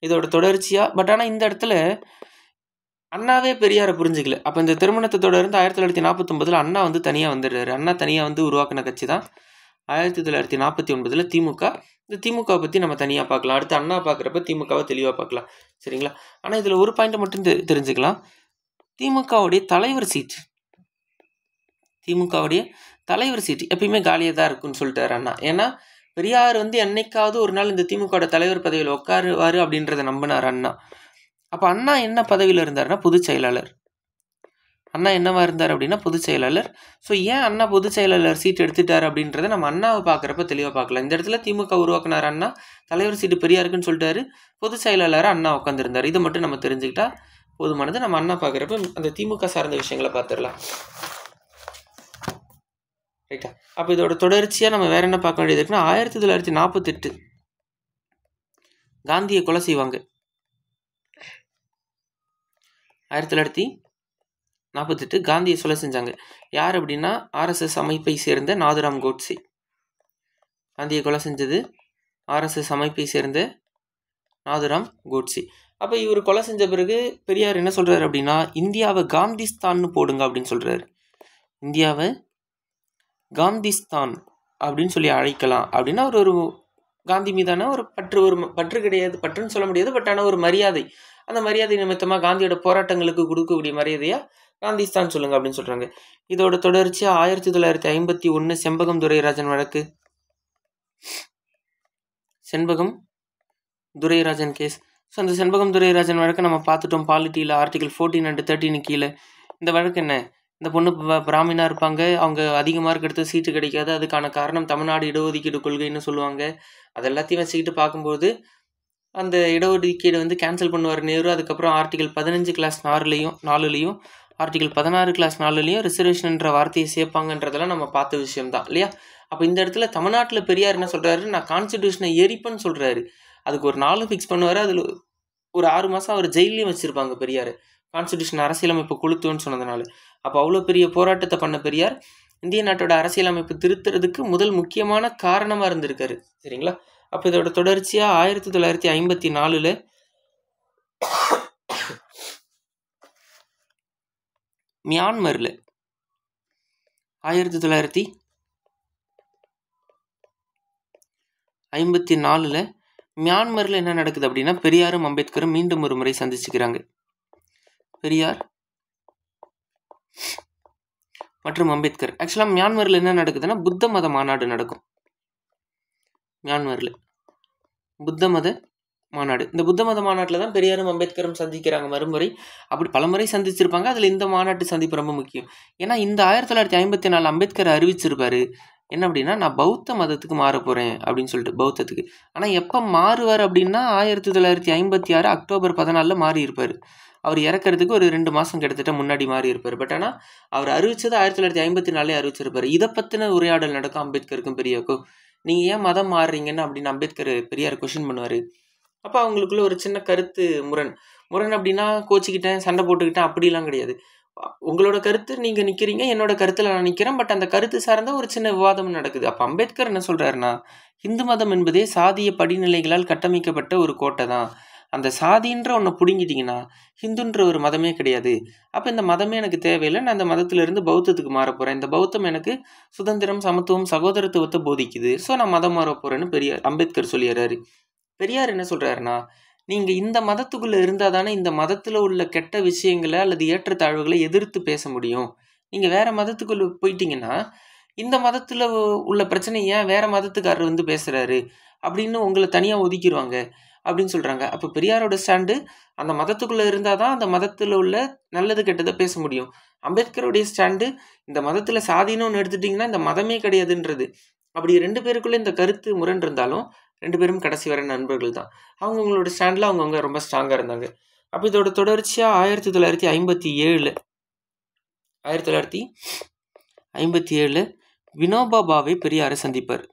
இதோட தொடர்ச்சியாக ஆனால் இந்த இடத்துல அண்ணாவே பெரியாரை புரிஞ்சுக்கல. அப்போ இந்த திருமணத்தை தொடர்ந்து 1949 அண்ணா வந்து தனியாக வந்துடுறாரு. அண்ணா தனியாக வந்து உருவாக்கின கட்சி தான் 1949 திமுக. இந்த திமுகவை பற்றி நம்ம தனியாக பார்க்கலாம். அடுத்து அண்ணா பார்க்குறப்ப திமுகவை தெளிவாக பார்க்கலாம். சரிங்களா? ஆனால் இதில் ஒரு பாயிண்ட்டை மட்டும் தெரிஞ்சுக்கலாம். திமுகவுடைய தலைவர் சீட்டு எப்பயுமே காலியாக தான் இருக்குன்னு சொல்லிட்டாரு அண்ணா. ஏன்னா பெரியார் வந்து என்னைக்காவது ஒரு நாள் இந்த திமுகவோட தலைவர் பதவியில் உட்காருவார் அப்படின்றத நம்பினார் அண்ணா. அப்போ அண்ணா என்ன பதவியில் இருந்தார்னா பொதுச் செயலாளர். அண்ணா என்னவா இருந்தார் அப்படின்னா பொதுச் செயலாளர். ஸோ ஏன் அண்ணா பொதுச் செயலாளர் சீட் எடுத்துட்டார் அப்படின்றத நம்ம அண்ணாவை பார்க்குறப்ப தெளிவாக பார்க்கலாம். இந்த இடத்துல திமுக உருவாக்குனார் அண்ணா, தலைவர் சீட்டு பெரியாருக்குன்னு சொல்லிட்டாரு, பொதுச் செயலாளராக அண்ணா உட்காந்துருந்தார். இதை மட்டும் நம்ம தெரிஞ்சுக்கிட்டா போதுமானது. நம்ம அண்ணா பார்க்குறப்ப அந்த திமுக சார்ந்த விஷயங்களை பார்த்துடலாம். ரைட்டா? அப்போ இதோட தொடர்ச்சியாக நம்ம வேற என்ன பார்க்க வேண்டியது இருக்குன்னா, 1948 காந்தியை கொலை செய்வாங்க. 1948 காந்தியை கொலை செஞ்சாங்க. யார் அப்படின்னா RSS அமைப்பை சேர்ந்த நாதுராம் கோட்சே. காந்தியை கொலை செஞ்சது RSS அமைப்பை சேர்ந்த நாதுராம் கோட்சே. அப்போ இவர் கொலை செஞ்ச பிறகு பெரியார் என்ன சொல்கிறார் அப்படின்னா, இந்தியாவை காந்திஸ்தான்னு போடுங்க அப்படின்னு சொல்கிறாரு. இந்தியாவை காந்திஸ்தான் அப்படின்னு சொல்லி அழைக்கலாம் அப்படின்னா ஒரு காந்தி மீதான ஒரு பற்று கிடையாது, பற்றுன்னு சொல்ல முடியாது, பட் ஆனால் ஒரு மரியாதை. அந்த மரியாதை நிமித்தமாக காந்தியோட போராட்டங்களுக்கு கொடுக்கக்கூடிய மரியாதையாக காந்திஸ்தான் சொல்லுங்க அப்படின்னு சொல்கிறாங்க. இதோட தொடர்ச்சியாக 1951 செண்பகம் துரைராஜன் வழக்கு, செண்பகம் துரைராஜன் கேஸ். ஸோ அந்த செண்பகம் துரைராஜன் வழக்கை நம்ம பார்த்துட்டோம். பாலிட்டியில் ஆர்டிகல் 14 and 13 கீழே. இந்த வழக்கு என்ன, இந்த பொண்ணு பிராமினாக இருப்பாங்க, அவங்க அதிக மார்க் எடுத்து சீட்டு கிடைக்காது. அதுக்கான காரணம் தமிழ்நாடு இடஒதுக்கீடு கொள்கைன்னு சொல்லுவாங்க. அது எல்லாத்தையும் வச்சுக்கிட்டு பார்க்கும்போது அந்த இடஒதுக்கீடு வந்து கேன்சல் பண்ணுவார் நேரு. அதுக்கப்புறம் ஆர்டிகல் 15 கிளாஸ் 4லையும் ஆர்டிகல் 16 கிளாஸ் 4லையும் ரிசர்வேஷன்ன்ற வார்த்தையை சேர்ப்பாங்கன்றதெல்லாம் நம்ம பார்த்த விஷயம்தான் இல்லையா? அப்போ இந்த இடத்துல தமிழ்நாட்டில் பெரியார் என்ன சொல்கிறாரு, நான் கான்ஸ்டிடியூஷனை எரிப்பேன்னு சொல்கிறாரு. அதுக்கு ஒரு நாள் ஃபிக்ஸ் பண்ணுவார். அதில் ஒரு 6 மாதம் அவர் ஜெயிலையும் வச்சுருப்பாங்க பெரியார், கான்ஸ்டிடியூஷன் அரசியலமைப்பு கொளுத்துன்னு சொன்னதுனால. அப்போ அவ்வளோ பெரிய போராட்டத்தை பண்ண பெரியார் இந்திய நாட்டோட அரசியலமைப்பு திருத்துறதுக்கு முதல் முக்கியமான காரணமாக இருந்திருக்காரு. சரிங்களா? அப்போ இதோட தொடர்ச்சியாக 1954 மியான்மரில் 1954 1954 மியான்மரில் என்ன நடக்குது அப்படின்னா பெரியாரும் அம்பேத்கரும் மீண்டும் ஒரு முறை சந்திச்சுக்கிறாங்க. பெரியார் மற்றும் அம்பேத்கர். ஆக்சுவலாக மியான்மரில் என்ன நடக்குதுன்னா புத்த மத மாநாடு நடக்கும். மியான்மரில் புத்த மத மாநாடு. இந்த புத்த மத மாநாட்டில் தான் பெரியாரும் அம்பேத்கரும் சந்திக்கிறாங்க மறுமுறை. அப்படி பல முறை சந்திச்சிருப்பாங்க. அதில் இந்த மாநாட்டு சந்திப்பு ரொம்ப முக்கியம். ஏன்னா இந்த 1954 அம்பேத்கர் அறிவிச்சிருப்பாரு என்ன அப்படின்னா, நான் பௌத்த மதத்துக்கு மாற போகிறேன் அப்படின்னு சொல்லிட்டு, பௌத்தத்துக்கு. ஆனால் எப்போ மாறுவார் அப்படின்னா 1956 அக்டோபர் 14 மாறி இருப்பார். அவர் இறக்கிறதுக்கு ஒரு 2 மாதம் கிட்டத்தட்ட முன்னாடி மாறி இருப்பார். பட் ஆனால் அவர் அறிவிச்சது 1954 அறிவிச்சிருப்பார். இதை பற்றின உரையாடல் நடக்கும் அம்பேத்கருக்கும் பெரியாருக்கும். நீங்கள் ஏன் மதம் மாறுறீங்கன்னு அப்படின்னு அம்பேத்கர் பெரியார் கொஷின் பண்ணுவார். அப்போ அவங்களுக்குள்ள ஒரு சின்ன கருத்து முரண் அப்படின்னா கோச்சிக்கிட்டேன், சண்டை போட்டுக்கிட்டேன் அப்படிலாம் கிடையாது. உங்களோட கருத்து நீங்கள் நிற்கிறீங்க, என்னோட கருத்தில் நான் நிற்கிறேன். பட் அந்த கருத்து சார்ந்த ஒரு சின்ன விவாதம் நடக்குது. அப்போ அம்பேத்கர் என்ன சொல்கிறாருன்னா, இந்து மதம் என்பதே சாதிய படிநிலைகளால் கட்டமைக்கப்பட்ட ஒரு கோட்டை தான். அந்த சாதின்ற ஒன்றை பிடுங்கிட்டிங்கன்னா ஹிந்துன்ற ஒரு மதமே கிடையாது. அப்போ இந்த மதமே எனக்கு தேவையில்லை, நான் அந்த மதத்திலிருந்து பௌத்தத்துக்கு மாற போகிறேன். இந்த பௌத்தம் எனக்கு சுதந்திரம், சமத்துவம், சகோதரத்துவத்தை போதிக்குது. ஸோ நான் மதம் மாற போகிறேன்னு அம்பேத்கர் சொல்லிடுறாரு. பெரியார் என்ன சொல்கிறாருன்னா, நீங்கள் இந்த மதத்துக்குள்ளே இருந்தால் தானே இந்த மதத்தில் உள்ள கெட்ட விஷயங்களை அல்லது ஏற்றத்தாழ்வுகளை எதிர்த்து பேச முடியும். நீங்கள் வேறு மதத்துக்குள்ளே போயிட்டீங்கன்னா இந்த மதத்தில் உள்ள பிரச்சனை ஏன் வேறு மதத்துக்காரர் வந்து பேசுகிறாரு அப்படின்னு உங்களை தனியாக ஒதுக்கிடுவாங்க அப்படின்னு சொல்கிறாங்க. அப்போ பெரியாரோட ஸ்டாண்டு அந்த மதத்துக்குள்ளே இருந்தால் தான் அந்த மதத்தில் உள்ள நல்லது கெட்டதை பேச முடியும். அம்பேத்கருடைய ஸ்டாண்டு இந்த மதத்தில் சாதின்னு ஒன்று எடுத்துட்டிங்கன்னா இந்த மதமே கிடையாதுன்றது. அப்படி 2 பேருக்குள்ளே இந்த கருத்து முரண் இருந்தாலும் 2 பேரும் கடைசி வரை நண்பர்கள் தான். அவங்களோட ஸ்டாண்டில் அவங்கவுங்க ரொம்ப ஸ்ட்ராங்காக இருந்தாங்க. அப்போ இதோட தொடர்ச்சியாக 1957 வினோபா பாவே பெரியாரை சந்திப்பார்.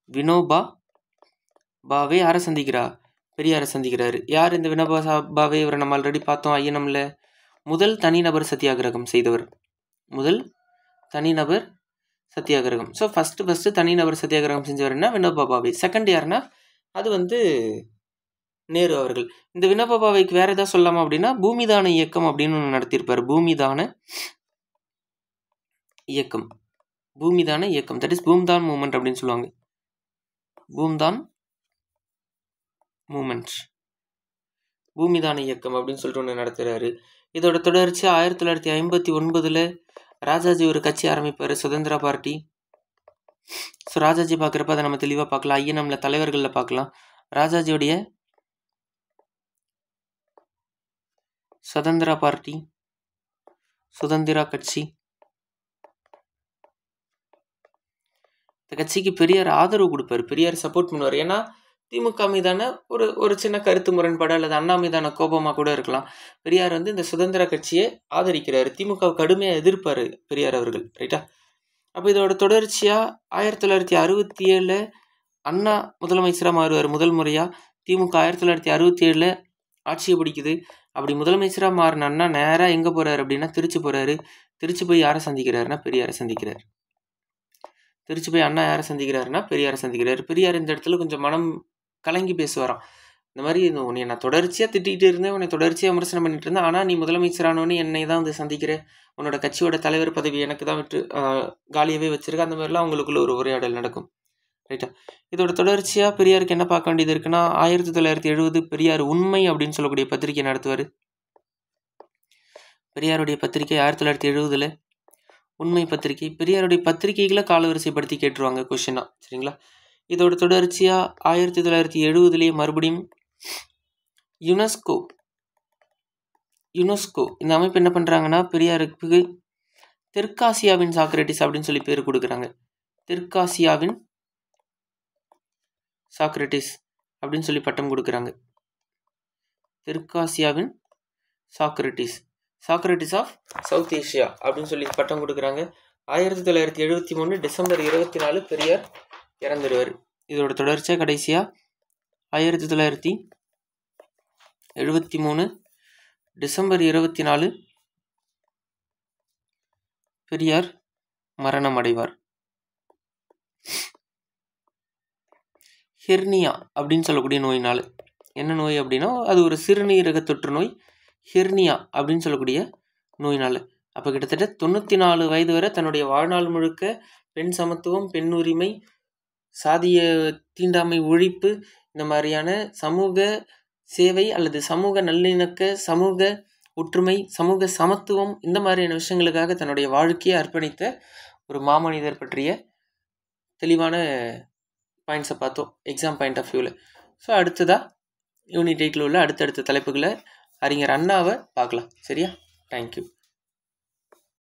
வினோபா பாவே யாரை சந்திக்கிறா? பெரியாரை சந்திக்கிறாரு. யார் இந்த வினோபா பாவே? இவரை நம்ம ஆல்ரெடி பார்த்தோம் ஐயனம்ல. முதல் தனிநபர் சத்தியாகிரகம் செய்தவர். முதல் தனிநபர் சத்தியாகிரகம். ஸோ ஃபஸ்ட்டு தனிநபர் சத்தியாகிரகம் செஞ்சவர்னா வினோபா பாவே. செகண்ட் யாருன்னா அது வந்து நேரு அவர்கள். இந்த வினோபா பாவேக்கு வேறு எதாவது சொல்லலாமா அப்படின்னா பூமிதான இயக்கம் அப்படின்னு ஒன்று நடத்தியிருப்பார். பூமிதான இயக்கம் தட் இஸ் பூம்தான் மூமெண்ட் அப்படின்னு சொல்லுவாங்க. பூம்தான் மூமெண்ட், பூமிதான இயக்கம் அப்படின்னு சொல்லிட்டு ஒன்று நடத்துகிறாரு. இதோட தொடர்ச்சி 1959 ராஜாஜி ஒரு கட்சி ஆரம்பிப்பார், சுதந்திரா பார்ட்டி. ஸோ ராஜாஜி பார்க்குறப்ப அதை நம்ம தெளிவாக பார்க்கலாம். ஐயனம்ல தலைவர்களில் பார்க்கலாம். ராஜாஜியோடைய சுதந்திரா பார்ட்டி, சுதந்திரா கட்சி. இந்த கட்சிக்கு பெரியார் ஆதரவு கொடுப்பார், பெரியார் சப்போர்ட் பண்ணுவார். ஏன்னா திமுக மீதான ஒரு சின்ன கருத்து முரண்பாடு அல்லது அண்ணா மீதான கோபமாக கூட இருக்கலாம். பெரியார் வந்து இந்த சுதந்திர கட்சியை ஆதரிக்கிறார், திமுக கடுமையாக எதிர்ப்பார் பெரியார் அவர்கள். ரைட்டா? அப்போ இதோட தொடர்ச்சியாக 1967 அண்ணா முதலமைச்சராக மாறுவார் முதல் முறையாக. திமுக 1967 ஆட்சியை பிடிக்குது. அப்படி முதலமைச்சராக மாறின அண்ணா நேராக எங்கே போகிறார் அப்படின்னா திருச்சி போகிறாரு. திருச்சி போய் யாரை சந்திக்கிறாருன்னா பெரியாரை சந்திக்கிறார். திருச்சி போய் அண்ணா யாரை சந்திக்கிறாருன்னா பெரியாரை சந்திக்கிறார். பெரியார் இந்த இடத்துல கொஞ்சம் மனம் கலங்கி பேசுவாராம். இந்த மாதிரி உன்னை நான் தொடர்ச்சியாக திட்டிகிட்டு இருந்தேன், உன்னை தொடர்ச்சியாக விமர்சனம் பண்ணிட்டு இருந்தேன், ஆனால் நீ முதலமைச்சரானோன்னு என்னை தான் வந்து சந்திக்கிற, உன்னோட கட்சியோட தலைவர் பதவி எனக்கு தான் விட்டு காலியாகவே வச்சிருக்க. அந்த மாதிரிலாம் அவங்களுக்குள்ள ஒரு உரையாடல் நடக்கும். ரைட்டா? இதோட தொடர்ச்சியாக பெரியாருக்கு என்ன பார்க்க வேண்டியது இருக்குன்னா 1970 பெரியார் உண்மை அப்படின்னு சொல்லக்கூடிய பத்திரிகை நடத்துவார். பெரியாருடைய பத்திரிகை 1970 உண்மை பத்திரிகை. பெரியாருடைய பத்திரிகைகளை காலவரிசைப்படுத்தி கேட்டுருவாங்க கொஷினா. சரிங்களா? இதோட தொடர்ச்சியாக 1970 மறுபடியும் யுனெஸ்கோ இந்த அமைப்பு என்ன பண்ணுறாங்கன்னா பெரியாருக்கு தெற்காசியாவின் சாக்ரட்டிஸ் அப்படின்னு சொல்லி பேர் கொடுக்குறாங்க. தெற்காசியாவின் சாக்ரட்டிஸ் அப்படின்னு சொல்லி பட்டம் கொடுக்குறாங்க. தெற்காசியாவின் சாக்ரட்டிஸ் ஆஃப் சவுத் ஏஷியா அப்படின்னு சொல்லி பட்டம் கொடுக்குறாங்க. 1973 டிசம்பர் 24 பெரியார் இறந்துடுவார். இதோட தொடர்ச்சியாக கடைசியாக 1973 டிசம்பர் 24 பெரியார் மரணம் அடைவார். ஹெர்னியா அப்படின்னு சொல்லக்கூடிய நோயினால். என்ன நோய் அப்படின்னா அது ஒரு சிறுநீரக தொற்று நோய். ஹெர்னியா அப்படின்னு சொல்லக்கூடிய நோயினால். அப்போ கிட்டத்தட்ட 94 வயது வரை தன்னுடைய வாழ்நாள் முழுக்க பெண் சமத்துவம், பெண் உரிமை, சாதிய தீண்டாமை ஒழிப்பு, இந்த மாதிரியான சமூக சேவை அல்லது சமூக நல்லிணக்க, சமூக ஒற்றுமை, சமூக சமத்துவம், இந்த மாதிரியான விஷயங்களுக்காக தன்னுடைய வாழ்க்கையை அர்ப்பணித்த ஒரு மாமனிதர் பற்றிய தெளிவான பாயிண்ட்ஸை பார்த்தோம் எக்ஸாம் பாயிண்ட் ஆஃப் வியூவில். ஸோ அடுத்ததாக யூனிட் 8ல் உள்ள அடுத்தடுத்த தலைப்புகளை அறிஞர் அண்ணாவை பார்க்கலாம். சரியா? தேங்க்யூ.